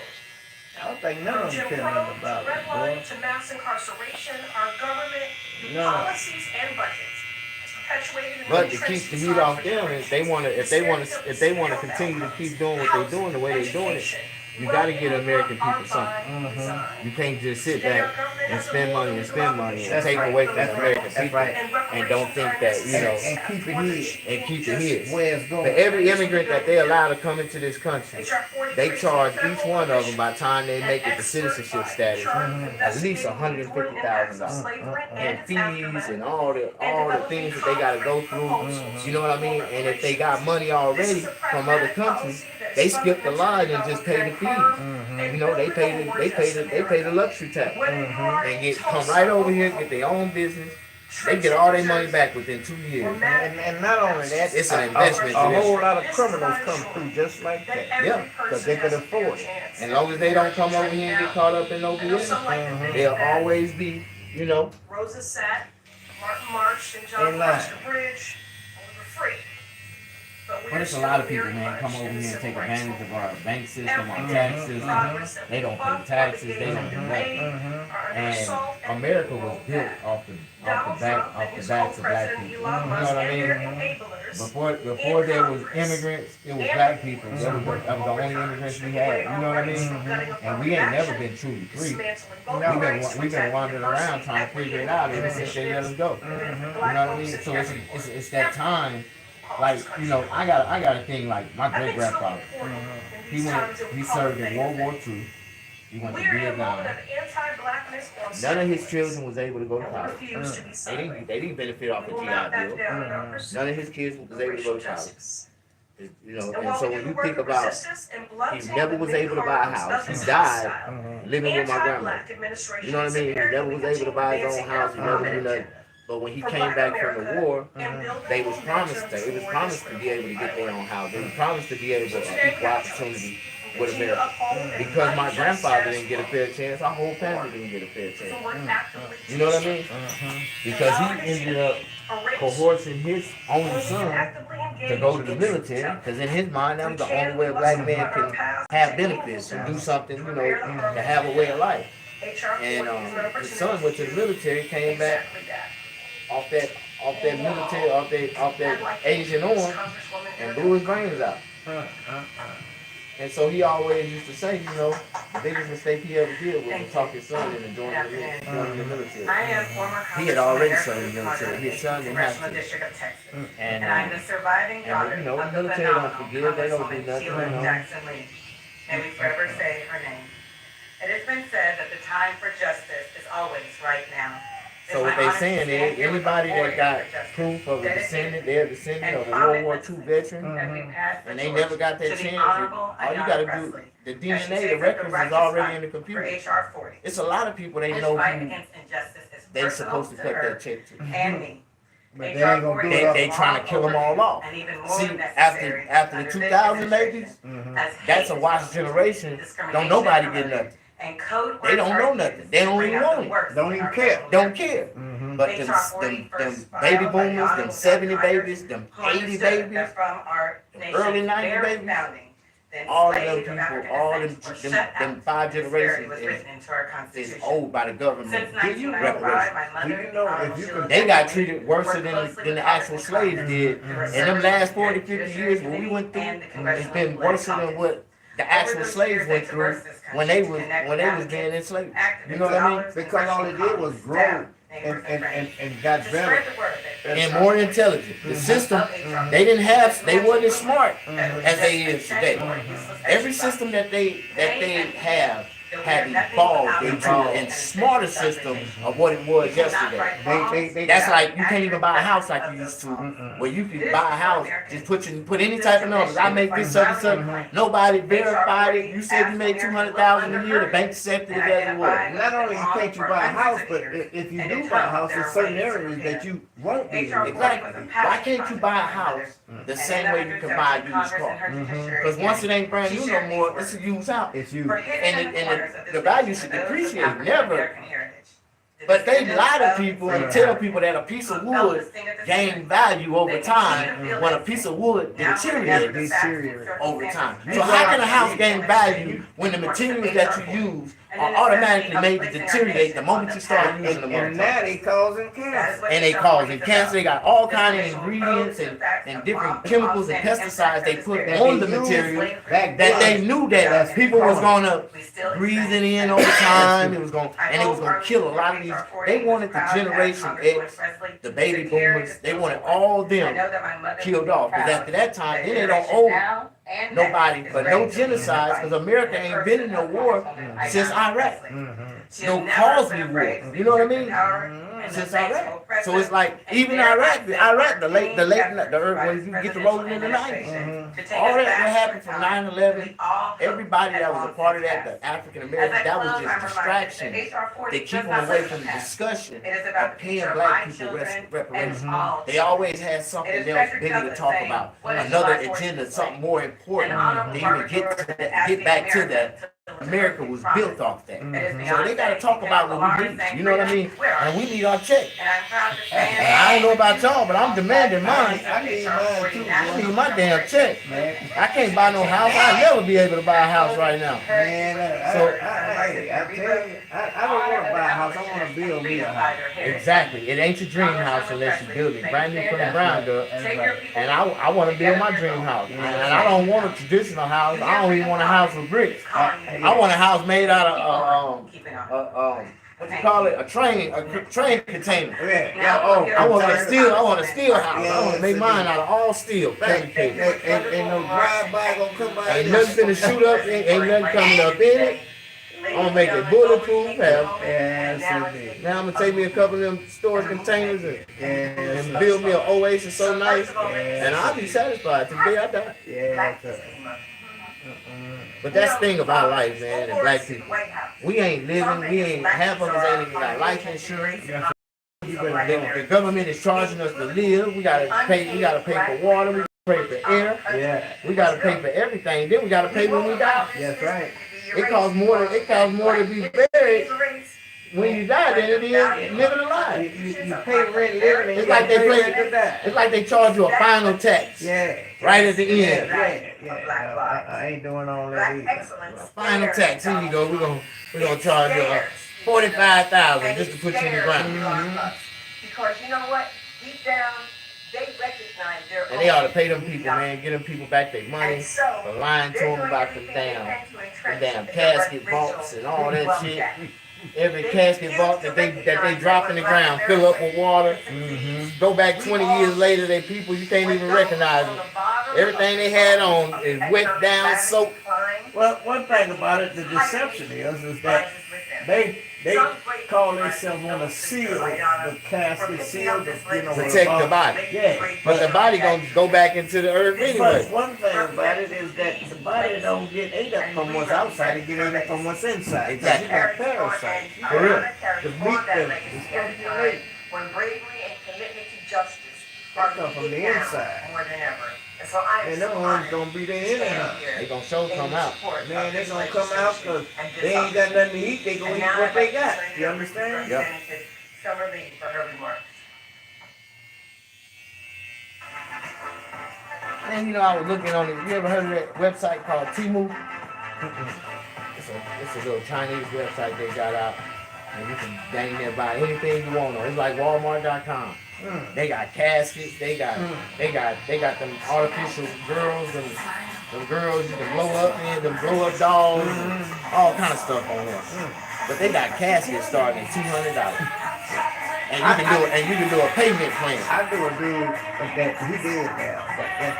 I don't think none From of them Jim care Crow nothing to about it, redlining boy. to mass incarceration, our government, No. policies and budgets has perpetuated an But to keep entrenched the heat design off for them, if they want to continue to keep doing what they're doing the way they're doing it, you got to get American people something. You can't just sit back and spend money and take away from the American people and don't think that, you know, And keep it here. and keep it here. Where it's going. For every immigrant that they allow to come into this country, they charge each one of them by the time they make it to citizenship status at least $150,000 and fees and all the things that they got to go through. You know what I mean? And if they got money already from other countries, they skip the line and just pay the fees. You know, they pay the luxury tax and come right over here, get their own business. They get all their money back within 2 years. And not only that, It's an investment. a whole lot of criminals come through just like that. Yeah, because they can afford it. As long as they don't come over here and get caught up in no BS, they'll always be, you know. Rosa sat, Martin marched, and John crossed the bridge, and we were free. But there's a lot of people, man, come over here and take advantage of our bank system, our tax system. They don't pay taxes, they don't do nothing. And America was built off the backs of black people. You know what I mean? Before there was immigrants, it was black people. That was the only immigrants we had. You know what I mean? And we ain't never been truly free. We've been wandering around trying to figure it out ever since they let us go. You know what I mean? So it's that time. Like, you know, I got a thing like my great grandfather. He served in World War II. He went to Vietnam. None of his children was able to go to college. They didn't benefit off the GI Bill. None of his kids was able to go to college. You know, and so when you think about, he never was able to buy a house. He died living with my grandmother. You know what I mean? He never was able to buy his own house. He never did nothing. But when he came back from the war, it was promised to be able to get their own house. They was promised to be able to equal opportunity with America. Because my grandfather didn't get a fair chance, our whole family didn't get a fair chance. You know what I mean? Because he ended up coercing his only son to go to the military. Because in his mind, that was the only way a black man can have benefits and do something, you know, to have a way of life. And his son went to the military, came back off that Asian orange, and blew his brains out. And so he always used to say, you know, the biggest mistake he ever did was to talk his son into joining the military. He had already served in the military. His son didn't have to. And you know, the military don't forgive. They don't do nothing. You know. And we forever say her name. It has been said that the time for justice is always right now. So what they saying is, anybody that got proof of a descendant, they're a descendant of a World War II veteran, and they never got that chance, all you gotta do, the DNA, the records is already in the computer. It's a lot of people they know who they supposed to cut that check to. And me. But they ain't gonna do it. They trying to kill them all off. See, after the 2000 babies, that's a watch generation. Don't nobody get nothing. They don't know nothing. They don't even want it. Don't even care. Don't care. But them baby boomers, them 70 babies, them 80 babies, them early 90 babies, all of them people, all them 5 generations is owed by the government. Reparations. Do you know if you could? They got treated worse than the actual slaves did. In them last 40, 50 years when we went through, it's been worse than what the actual slaves went through when they was being enslaved. You know what I mean? Because all it did was grow and got better. And more intelligent. The system, they wasn't as smart as they is today. Every system that they have have evolved into a smarter system of what it was yesterday. That's like you can't even buy a house like you used to, where you can buy a house, just put any type of numbers. I make this such and such. Nobody verified it. You said you made $200,000 a year. The bank accepted it as it was. Not only can't you buy a house, but if you do buy a house, there's certain areas that you won't be able to. Exactly. Why can't you buy a house the same way you can buy a used car? Because once it ain't brand new no more, it's a used house. It's you. And the value should depreciate, never. But they lie to people and tell people that a piece of wood gain value over time when a piece of wood deteriorates over time. So how can a house gain value when the materials that you use are automatically made to deteriorate the moment you start using them? And now they causing cancer. And they causing cancer. They got all kinds of ingredients and different chemicals and pesticides they put on the material that they knew that people was gonna breathe it in over time. It was gonna kill a lot of these. They wanted the Generation X, the baby boomers. They wanted all them killed off. Because after that time, then they don't owe nobody for no genocides. Because America ain't been in no war since Iraq. No Cosby War. You know what I mean? Since Iraq. So it's like even Iraq, the late when you get to rolling in the 90s. All that happened from 9/11. Everybody that was a part of that, the African Americans, that was just distraction. They keep them away from the discussion of paying black people reparations. They always had something else bigger to talk about, another agenda, something more important to even get back to that. America was built off that. So they gotta talk about what we need. You know what I mean? And we need our check. And I don't know about y'all, but I'm demanding mine. I need mine too. I need my damn check, man. I can't buy no house. I'll never be able to buy a house right now. Man, I tell you, I don't want to buy a house. I want to build me a house. Exactly. It ain't your dream house unless you build it brand new from the ground up. And I want to build my dream house. And I don't want a traditional house. I don't even want a house with bricks. I want a house made out of what you call it? A train container. I want a steel house. I want to make mine out of all steel. Ain't no drive-by gonna come by. Ain't nothing finna shoot up. Ain't nothing coming up in it. I'm gonna make it bulletproof. Now I'm gonna take me a couple of them storage containers and build me an oasis so nice, and I'll be satisfied till the day I die. But that's the thing about life, man, and black people. We ain't living. Half of us ain't even got life insurance. The government is charging us to live. We gotta pay for water. We gotta pay for air. We gotta pay for everything. Then we gotta pay when we die. That's right. It costs more to be buried when you die than it is living alive. You pay rent living. It's like they charge you a final tax. Right at the end. I ain't doing all that either. Final tax. Here you go. We're gonna charge you $45,000 just to put you in the ground. Because you know what? Deep down, they recognize their And they ought to pay them people, man. Get them people back their money. For lying to them about the damn casket vaults and all that shit. Every casket vault that they drop in the ground, fill up with water. Go back 20 years later, they people you can't even recognize them. Everything they had on is wet down, soaked. Well, one thing about it, the deception is that they call themselves want to seal the casket, seal the protect the body. But the body gonna go back into the earth anyway. But one thing about it is that the body don't get ate up from what's outside, it get ate up from what's inside. Exactly. You got parasites. For real. The meat that is when bravery and commitment to justice come from the inside. more than ever. And so I am And them ones gonna be there anyhow. They gonna show come out. Man, they gonna come out because they ain't got nothing to eat. They gonna eat what they got. You understand? Yep. Summer Lee for her remarks. And I was looking on it. You ever heard of that website called Temu? It's a little Chinese website they got out. And you can dang there buy anything you want on. It's like Walmart.com. They got caskets, they got them artificial girls, them girls you can blow up in, them blow up dolls, all kind of stuff on there. But they got caskets starting at $200. And you can do a payment plan. I do a dude that he did now, but that's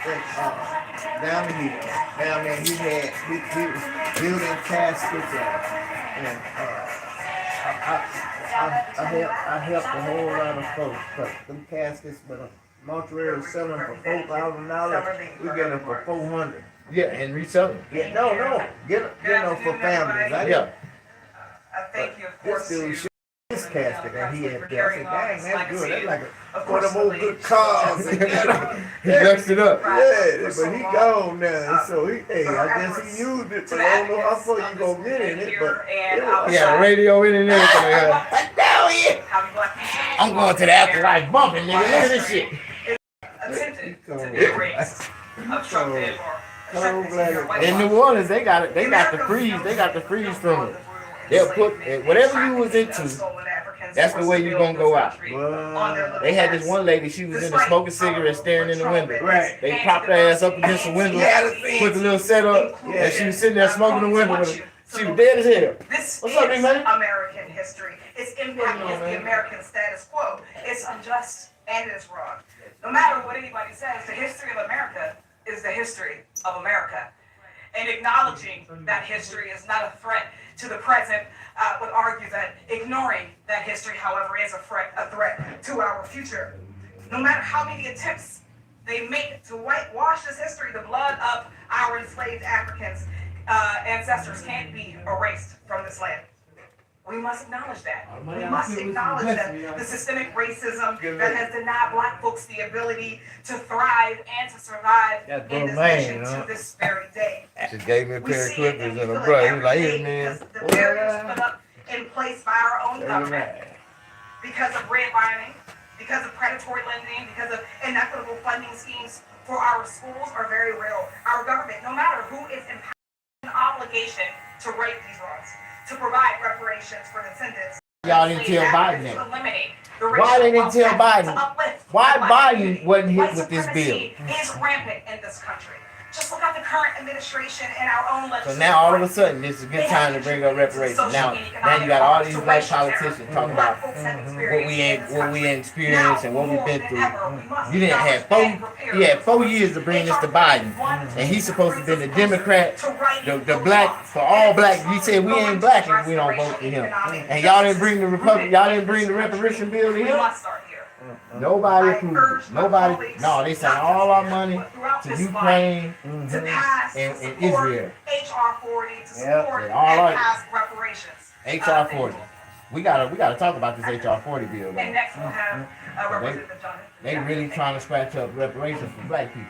down the hill. Down there, he was building caskets I helped a whole lot of folks cut them caskets, but Montreal is selling for $4,000. We get them for $400. Yeah, and resell them. Yeah, no, get them for families. Yeah. Thank you, of This course. dude showed this casket that he had there. I said, dang, that's good. That's like Of one of course, them old good cars. He messed it up. Yeah, but he gone now. So I guess he used it, but I don't know how far you gonna get in it. But Yeah, radio in and everything. yeah. I'm going to the afterlife bumping, nigga. Look at this shit. Attempted to be erased, obstructed, or In New Orleans, they got it. They got the freeze from it. They'll put whatever you was into. That's the way you gonna go out. They had this one lady. She was in there smoking cigarettes, staring in the window. Right. They propped her ass up against the window, put the little setup, and she was sitting there smoking in the window with her. She was dead as hell. This What's up, big man? American history. Its impact is the American status quo. It's unjust and it is wrong. No matter what anybody says, the history of America is the history of America. And acknowledging that history is not a threat to the present would argue that ignoring that history, however, is a threat to our future. No matter how many attempts they make to whitewash this history, the blood of our enslaved Africans ancestors can't be erased from this land. We must acknowledge that. We must acknowledge that the systemic racism that has denied black folks the ability to thrive and to survive in this nation to this very day. She gave me a We pair of see it clippers and we and a feel brush. it He was like, every "Here, day man." because the barriers put up in place by our own government because of redlining, because of predatory lending, because of inequitable funding schemes for our schools are very real. Our government, no matter who is empowered, an obligation to right these wrongs, to provide reparations for descendants. Y'all didn't tell Biden that. To eliminate Why they didn't tell Biden? Why Biden wasn't hit White with this bill? supremacy is rampant in this country. Just look at the current administration and our own So legislation. now all of a sudden, this is a good time to bring up reparations. Now you got all these black politicians talking about what we ain't experienced and what we've been through. You didn't have he had 4 years to bring this to Biden, and he's supposed to be the Democrat, the black for all black. You said we ain't black if we don't vote for him, and y'all didn't bring the y'all didn't bring the reparation bill to We him. must start here. Nobody approved. Nobody. No, they sent all our money to Ukraine To pass, and support Israel. HR 40 to support Yeah, all right. and pass reparations. HR 40. We gotta talk about this HR 40 bill And though. next we'll have Representative Jonathan. They really trying to scratch up reparations for black people.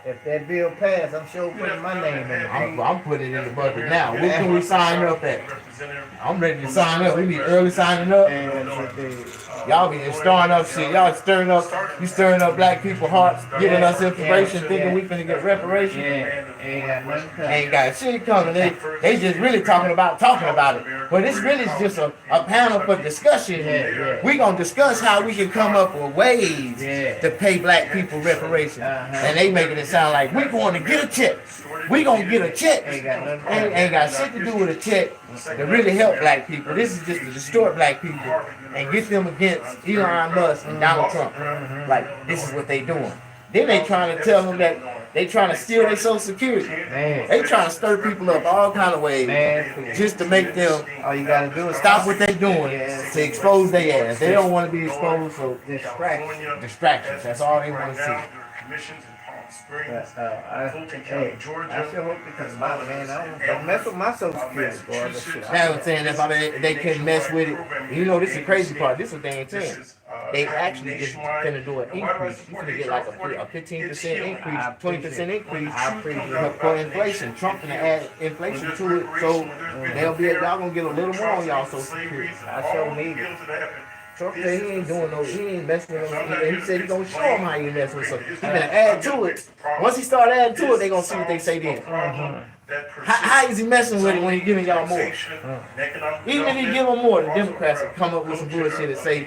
If that bill passed, I'm sure putting my name in it. I'm putting it in the bucket now. What can we sign up at? I'm ready to sign up. We need early signing up. Y'all be just stirring up shit. Y'all stirring up black people's hearts, giving us information, thinking we finna get reparations. Ain't got shit coming. They just really talking about it. But it's really just a panel for discussion. We gonna discuss how we can come up with ways to pay black people reparations. And they making it sound like we going to get a check. We gonna get a check. Ain't got shit to do with a check to really help black people. This is just to distort black people and get them against Elon Musk and Donald Trump. Like, this is what they doing. Then they trying to tell them that they trying to steal their Social Security. They trying to stir people up all kind of ways just to make them All you gotta do is stop what they doing to expose their ass. They don't want to be exposed, so distractions. That's all they want to see. I sure hope they can buy it, man. Don't mess with my Social Security, boy. That's what I'm saying. That's why they couldn't mess with it. You know, this is the crazy part. This is what they ain't saying. They actually just finna do an increase. You finna get like a 15% increase, 20% increase for inflation. Trump finna add inflation to it, so y'all gonna get a little more on y'all Social Security. I sure need it. Trump said he ain't messing with them. He said he gonna show them how he mess with them. He gonna add to it. Once he start adding to it, they gonna see what they say then. How is he messing with it when he giving y'all more? Even if he give them more, the Democrats will come up with some bullshit and say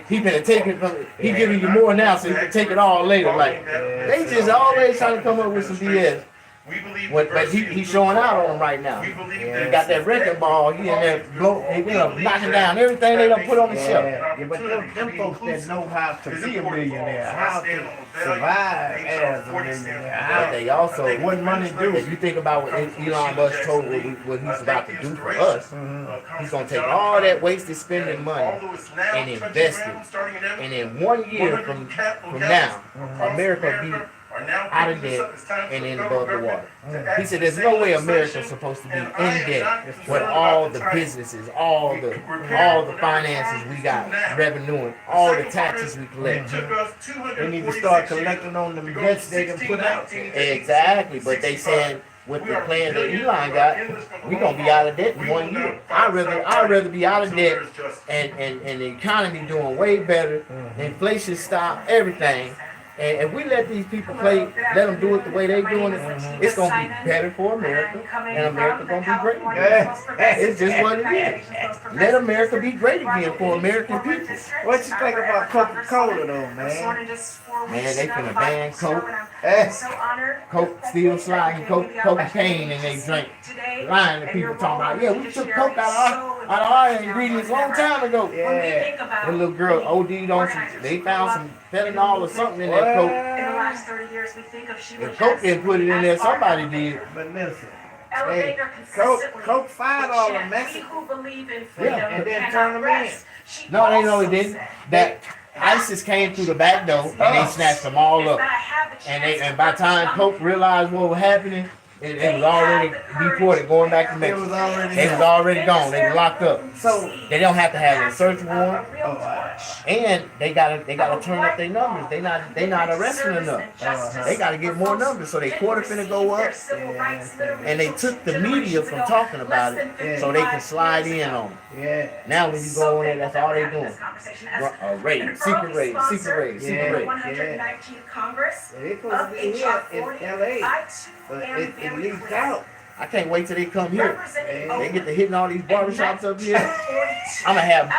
he finna take it from he giving you more now, so he can take it all later. Like they just always trying to come up with some BS. But he's showing out on them right now. He got that wrecking ball. He in there knocking down everything they done put on the shelf. Yeah, but them folks that know how to be a millionaire, how to survive as a millionaire, But they also, what money do. if you think about what Elon Musk told what he's about to do for us, he's gonna take all that wasted spending money and invest it. And in 1 year from now, America will be out of debt and in above the water. He said there's no way America's supposed to be in debt with all the businesses, all the finances we got, revenuing, all the taxes we collect. They need to start collecting on the debts they can put out. Exactly, but they saying with the plan that Elon got, we gonna be out of debt in 1 year. I'd rather be out of debt and the economy doing way better, inflation stop, everything. And if we let these people let them do it the way they doing it, it's gonna be better for America, and America gonna be great again. It's just what it is. Let America be great again for American people. What you think about Coca-Cola though, man? Man, they finna ban Coke. Coke still sliding cocaine in they drink. Lying to people talking about, yeah, we took Coke out of our ingredients a long time ago. Yeah. The little girl OD'd on some, they found some fentanyl or something in that Coke. In the last 30 years, we think of Sheila If Coke didn't put it in there, somebody did. But listen, Hey, Coke fired all the Mexicans. Yeah, and then turn them in. No, they know it didn't. That ISIS came through the back door and they snatched them all up. And by the time Coke realized what was happening, it was already deported, going back to Mexico. They was already gone. They were locked up. So They don't have to have a search warrant, and they gotta turn up their numbers. They not arresting enough. They gotta get more numbers, so they quarter finna go up. And they took the media from talking about it, so they can slide in on it. yeah, Now when you go in there, that's all they doing. Raid, secret raid, secret raid, secret raid. 119th Congress they supposed to be here in LA, but it leaked out. I can't wait till they come here. They get to hitting all these barbershops up here. I'ma have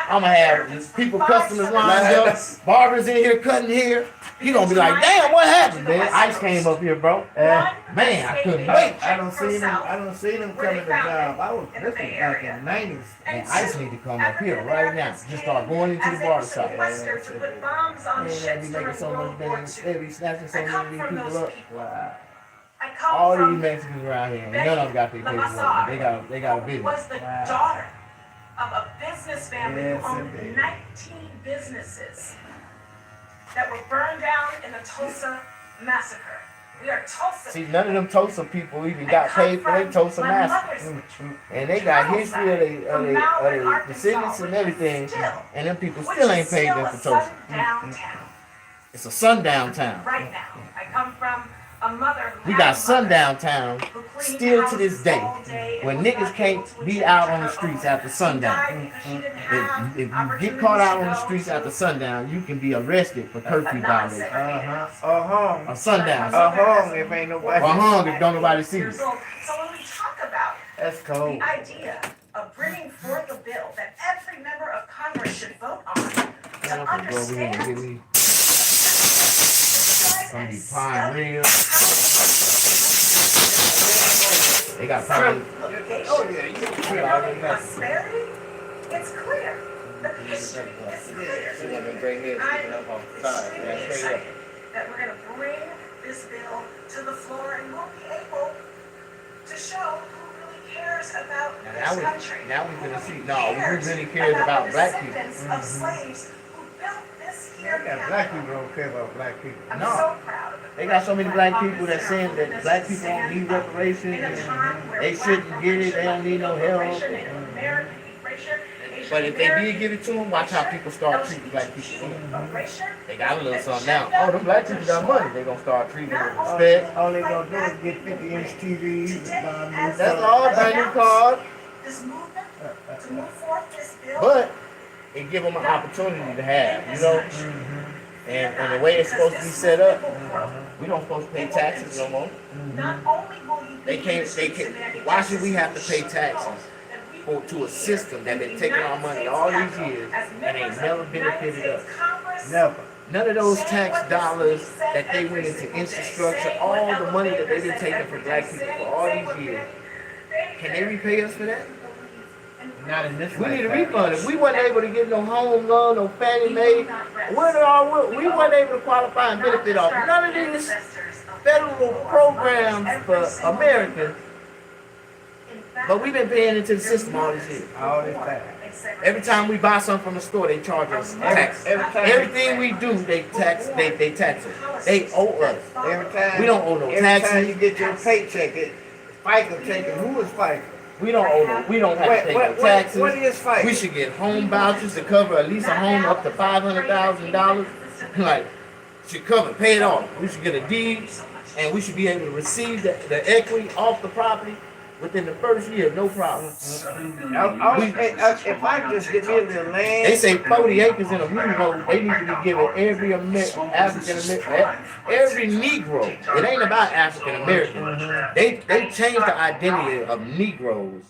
people, customers lined up, barbers in here cutting here. He gonna be like, damn, what happened, man? Ice came up here, bro. Man, I couldn't wait. I don't see them coming to job. This was back in the 90s. And Ice need to come up here right now. Just start going into the barbershop. They be making so much business. They be snatching so many of these people up. Wow. All these Mexicans around here, and none of them got their paperwork. They got a business. Was the daughter of a business family who owned 19 businesses that were burned down in the Tulsa massacre. We are Tulsa. See, none of them Tulsa people even got paid for their Tulsa massacre. And they got history of their descendants and everything, and them people still ain't paid them for Tulsa. It's a sundown town. Right now, I come from a mother who We got sundown town still to this day, where niggas can't be out on the streets after sundown. If you get caught out on the streets after sundown, you can be arrested for curfew violation. A sundown. If ain't nobody. Or hung if don't nobody see you. So when we talk about That's cold. the idea of bringing forth a bill that every member of Congress should vote on to understand Gonna be prime real. They got prime. Prosperity, it's clear. The history is clear. I'm extremely excited that we're going to bring this bill to the floor and we'll be able to show who really cares about this country. Now we're gonna see. No, who really cares about black people? Of slaves who built this here. They got black people don't care about black people. I'm No. so proud of it. They got so many black people that saying that black people don't need reparations and they shouldn't get it. They don't need no help. But if they did give it to them, watch how people start treating black people. They got a little something now. Oh, them black people got money. They gonna start treating them with respect. All they gonna do is get 50-inch TVs and buy new That's all. Buy new cars. This movement to move forth this bill. But it give them an opportunity to have, you know. And the way it's supposed to be set up, we don't supposed to pay taxes no more. Not only will you They can't. Why should we have to pay taxes to a system that been taking our money all these years and ain't never benefited us? Never. None of those tax dollars that they went into infrastructure, all the money that they've been taking from black people for all these years, can they repay us for that? Not in this We need a lifetime. refund. If we wasn't able to get no home loan, no Fannie Mae, we wasn't able to qualify and benefit off none of these federal programs for Americans. But we've been paying into the system all these years. All this time. Every time we buy something from the store, they charge us tax. Everything we do, they tax us. They owe us. Every time. We don't owe no Every taxes. time you get your paycheck, FICA taking. Who is FICA? We don't have to pay no taxes. What is FICA? We should get home vouchers to cover at least a home up to $500,000. Like, should cover, pay it off. We should get a deed, and we should be able to receive the equity off the property within the first year, no problem. If I just get me the land. They say 40 acres in a Negro, they need to be given every African American, every Negro. It ain't about African American. They changed the identity of Negroes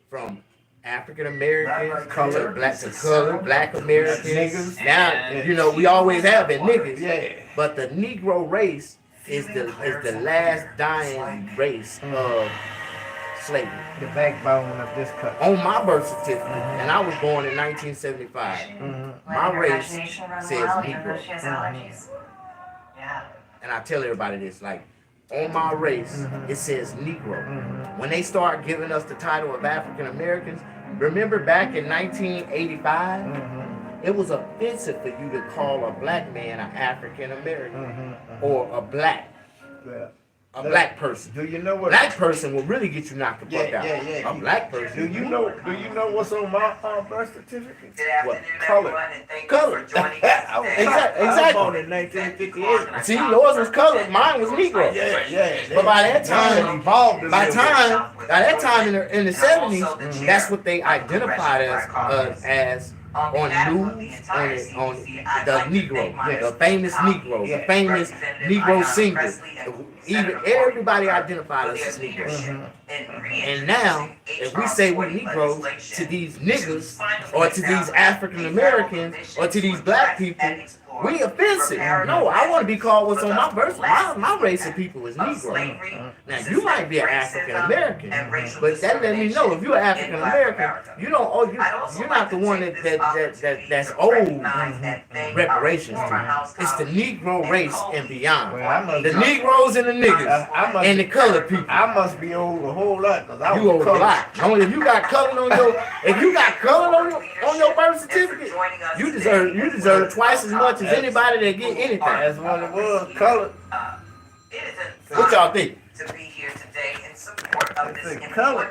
from African Americans to black Americans. Niggas. Now, you know, we always have been niggas. Yeah. But the Negro race is the last dying race of slavery. The backbone of this country. On my birth certificate, and I was born in 1975. My race says Negro. And I tell everybody this, like, on my race, it says Negro. When they start giving us the title of African Americans, remember back in 1985, it was offensive for you to call a black man an African American or a black. Yeah. A black person. Do you know what? Black person will really get you knocked the fuck out. A black person. Do you know what's on my birth certificate? What? Color. Color. Exactly. I was born in 1958. See, yours was colored. Mine was Negro. Yeah. But by that time, evolved. by that time in the 70s, that's what they identified as on news, on the Negro, the famous Negro, the famous Negro singer. Even everybody identified us as Negroes. And now, if we say we're Negroes to these niggas, or to these African Americans, or to these black people, we offensive. No, I want to be called what's on my birth. My race of people is Negro. Now, you might be an African American, but that let me know if you're an African American, you're not the one that's owed reparations to. It's the Negro race and beyond. The Negroes and the niggas and the colored people. I must be owed a whole lot because I was You owe a lot. If you got colored on your birth certificate, you deserve twice as much as anybody that get anything. That's what it was. Colored. What y'all think? To be here today in support of this Colored.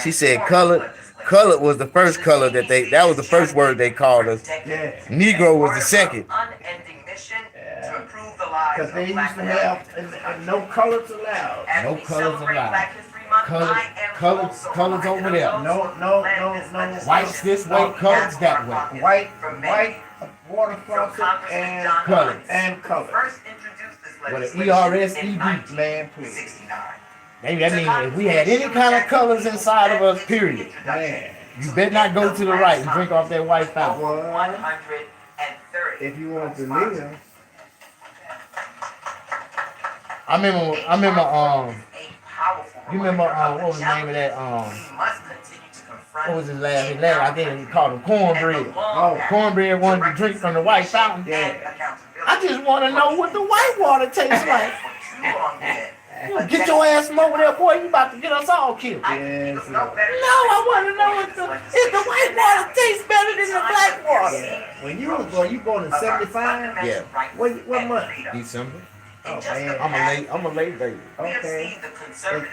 She said colored. Colored was the first color that was the first word they called us. Yeah. Negro was the second. Unending mission to improve the lives Because of they used black to Americans. have no colors allowed. As No we colors celebrate allowed. Black History Month, I am Colors over there. No. Whites this way, colors that way. White, water faucet, and Colors. First introduced this With an legislation in ERS-ED. Man, please. 1969. Maybe that means if we had any kind of colors inside of us, period, Man. you better not go to the right and drink off that white fountain. What? 130. If you want to live. I remember, you remember, what was the name of that, what was his last name? I think he called him Cornbread. Oh. Cornbread wanted to drink from the white fountain. Yeah. I just want to know what the white water tastes like. Get your ass from over there, boy. You about to get us all killed. Yes. No, I want to know if the white water tastes better than the black water. Yeah. When you born in 75? Yeah. What month? December. Oh, man. I'm a late baby. Okay.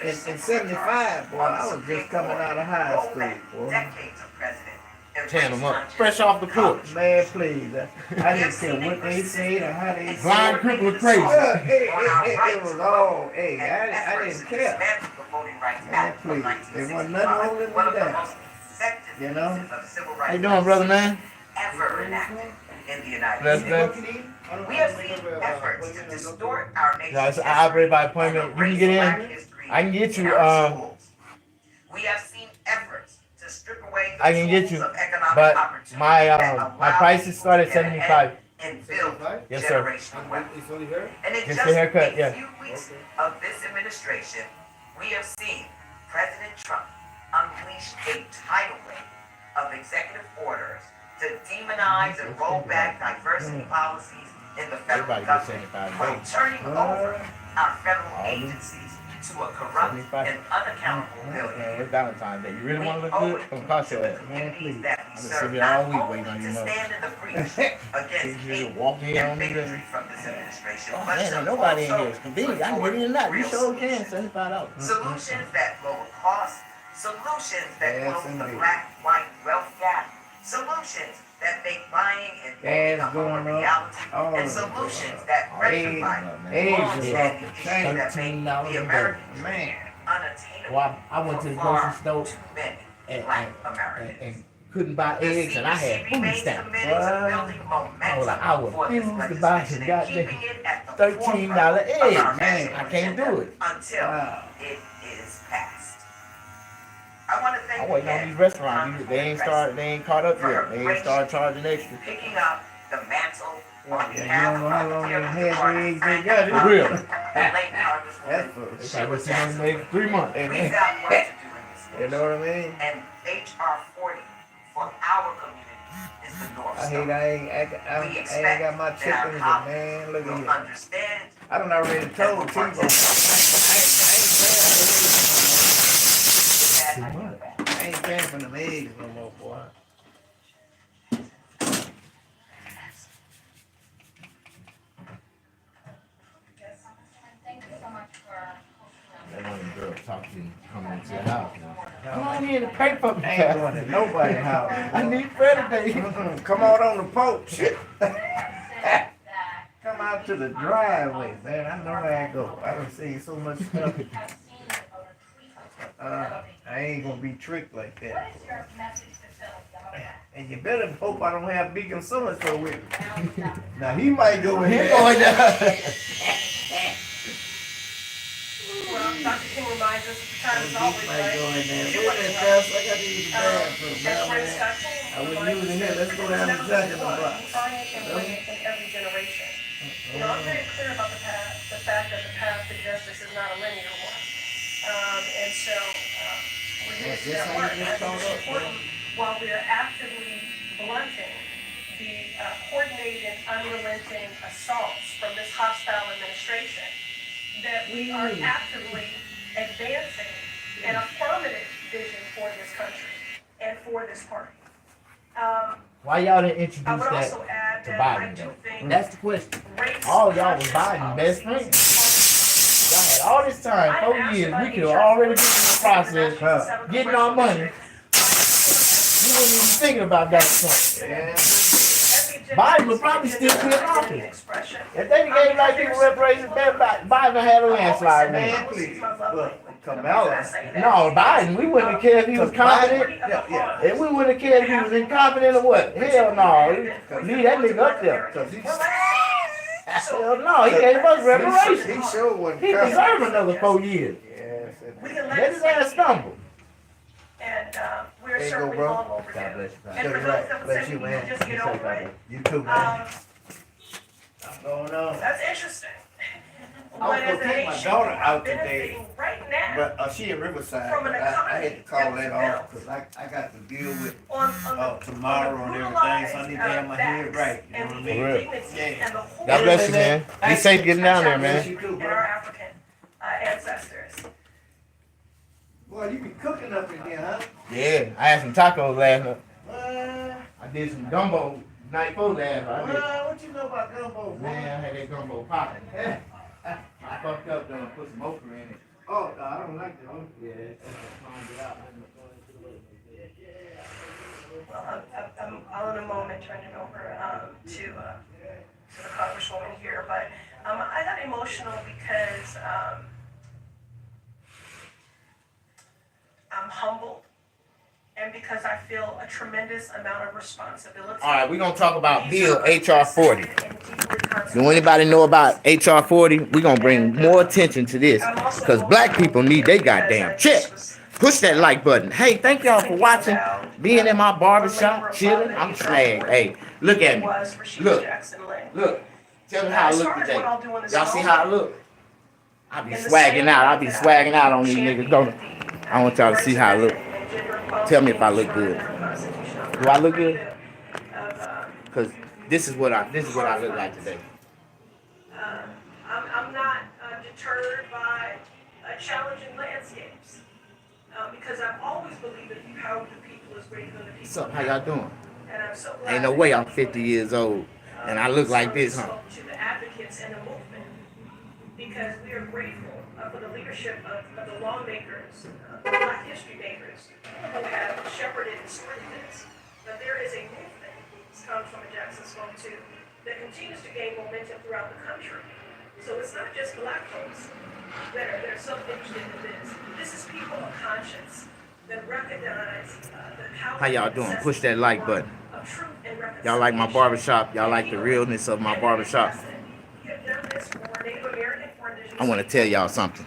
In 75, boy, I was just coming out of high school, boy. Tan them up. Fresh off the porch. Man, please. I didn't care what they said or how they said Blind it. cripple crazy. It was all, I didn't care. Man, please. There wasn't nothing holding me down. You know? How you doing, brother, man? Ever enacted in the United Bless, States. bless. We have seen efforts to distort our nation's Yeah, I operate by appointment. You can get in. I can get you, We have seen efforts to strip away the I can get tools you, of economic but opportunity my that allow prices start at people to 75. and build Yes, sir. generational wealth. And in Just just the haircut, a yeah. few weeks of this administration, we have seen President Trump unleash a tidal wave of executive orders to demonize and roll back diversity policies in the federal Everybody gets government 75 while days. turning over our federal agencies to a corrupt 75. and unaccountable billionaire. It's Valentine's Day. You really We want to look owe good? it Come cost your to ass. the communities that we I've been serve, sitting here all not week only waiting on to you, mother. stand in the breach against You hate walk in on and me. bigotry from this administration, Oh but man, to ain't nobody in here. also It's convenient. I can put get in and out. You real sure can. solutions. $75. Solutions that lower costs, solutions that Yes, close the indeed. black-white wealth gap, solutions that make buying and owning Gas a home a going up, reality, all and of it. solutions that Eggs, rectify eggs is off long-standing the issues chain. that make $13 the a day. American dream Man. unattainable Well, I went to the for grocery far store too many and, black and, Americans. and couldn't buy The eggs, and I had CBC food remains stamps. committed to building momentum I was for this refused to buy legislation some and keeping goddamn it at the $13 forefront of our eggs, man. national I can't do agenda it. until Wow. it is passed. I want to thank I'm waiting on again these restaurants. They ain't started. They ain't caught up yet. They ain't started charging extra. picking up the mantle on Yeah, behalf you don't know of how our long dear they had Lord eggs Frank they got it. Clark, Real. the late Congresswoman That's for They Sheila probably seen them Jackson. maybe 3 months. We've got work to do in this You know what I mean? and HR 40 for our community is the North I Star. hate I We ain't expect got my that chickens, our and colleagues man, look will at here. understand I done already and told will T-Bo. I ain't that I ain't paying for them eggs no more, boy. Thank you so much for That one girl talking to you, coming into your house. Come on here to pay for me. I ain't going to nobody's house. I need credit today. Come on the porch. that. Come out to the driveway, man. I know where I go. I done seen so much stuff. I've seen over tweets. I ain't gonna be tricked like What that. is your message to Phil about that? And you better hope I don't have Beacon so-and-so with me. Now he might go in He there. going down. Well, Dr. King reminds us that the time is He always might go right. in there. Wait a minute, Pastor. I got to use the bathroom. As Now, Frank man. Scott King I wouldn't reminds use it us here. that Let's go it's down never the jacket been and one. block. You find it and bring it in every generation. You know, I'm very clear about the fact that the path to justice is not a linear one. And so, we're here to do that work. And I think it's important, while we are actively blunting the coordinated, unrelenting assaults from this hostile administration, that we are actively advancing an affirmative vision for this country and for this party. Why y'all didn't I introduce would also that add to that I Biden do though? think That's the question. race All y'all was conscious Biden's best policies friend. Y'all had all this time, I 4 asked years. about We could have HR already been in the National process, Center getting our money. Congressional We wasn't even thinking about that stuff. Yeah. Biden would probably still be in office. If they gave like people reparations, Biden had a landslide, man. Man, please. Look, Kamala. No, Biden, we wouldn't have cared if he was confident. Yeah. If we wouldn't have cared if he was incompetent or what. Hell no. Leave that nigga up there. Cause he's, Hell no, he gave us he reparations. sure wasn't He coming. deserved another 4 years. Yes. Let his ass stumble. And we're There you go, certainly bro. long God overdue. bless you. And That's for those right. that would Bless say you, we man. can just get over it, You too, man. I'm going on. that's interesting. I was But as gonna a take my nation, daughter we are out today, benefiting right now But she in Riverside, From an but I had to call economy that that off was because I got to deal with on tomorrow and everything, so I need to have my head right. You know what I and mean? For real. dignity Yeah. and the whole God bless you, man. Be safe getting down there, Bless man. you too, and bro. our African ancestors. Boy, you be cooking up in here, huh? Yeah, I had some tacos last night. What? I did some gumbo night before last night. What you know about gumbo, boy? Man, I had that gumbo popping. I fucked up though and put some okra in it. Oh, no, I don't like that. Huh? Yeah, it's calmed it out. Well, I'll in a moment turn it over to the congresswoman here, but I got emotional because I'm humbled and because I feel a tremendous amount of responsibility. All right, we're going to talk about Bill HR 40. Do anybody know about HR 40? We're going to bring more attention to this because black people need their goddamn check. Push that like button. Hey, thank y'all for watching. Being in my barbershop, chilling. I'm slag. Hey, look at me. Look. Look. Tell me how I look today. Y'all see how I look? I be swagging out. I be swagging out on these niggas, don't I? I want y'all to see how I look. Tell me if I look good. Do I look good? Cause this is what I look like today. I'm not deterred by challenging landscapes because I've always believed that the power of the people is greater than the people. What's up? How y'all doing? And I'm so glad Ain't no way I'm 50 years old and I look like this, huh? To the advocates and the movement, because we are grateful for the leadership of the lawmakers, the Black history makers, who have shepherded and stewarded this. But there is a movement, as Congresswoman Jackson spoke to, that continues to gain momentum throughout the country. So it's not just Black folks that are so interested in this. This is people of conscience that recognize the power. How y'all doing? Push that like button. Y'all like my barbershop? Y'all like the realness of my barbershop? I want to tell y'all something.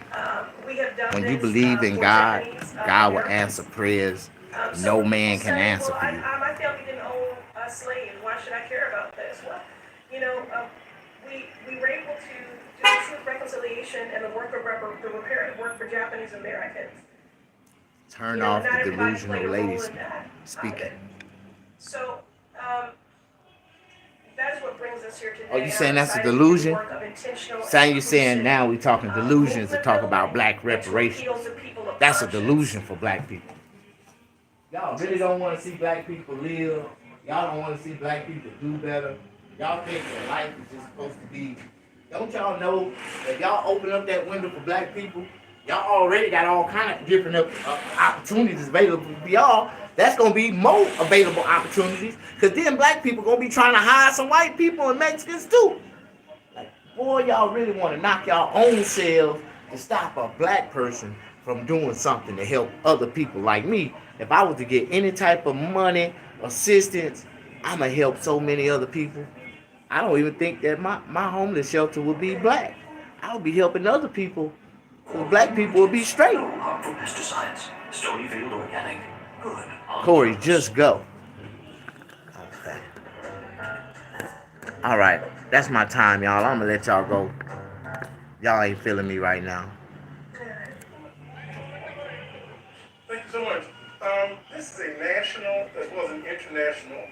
When you believe in God, God will answer prayers no man can answer for you. My family didn't own a slave. Why should I care about this? Well, you know, we were able to do the truth, reconciliation, and the reparative work for Japanese Americans. Turn off the delusional ladies speaking. So, that's what brings us here today. Oh, you saying that's a delusion? Saying you saying now we talking delusions to talk about black reparations. That's a delusion for black people. Y'all really don't want to see black people live. Y'all don't want to see black people do better. Y'all think that life is just supposed to be. Don't y'all know that y'all open up that window for black people? Y'all already got all kind of different opportunities available for y'all. That's going to be more available opportunities. Because then black people going to be trying to hire some white people and Mexicans too. Like, boy, y'all really want to knock y'all own selves to stop a black person from doing something to help other people like me. If I was to get any type of money, assistance, I'm going to help so many other people. I don't even think that my homeless shelter would be black. I would be helping other people. So black people will be straight. Harmful pesticides, Stonyfield organic, good. Corey, just go. Okay. All right, that's my time, y'all. I'm gonna let y'all go. Y'all ain't feeling me right now. Thank you so much. This is a national as well as an international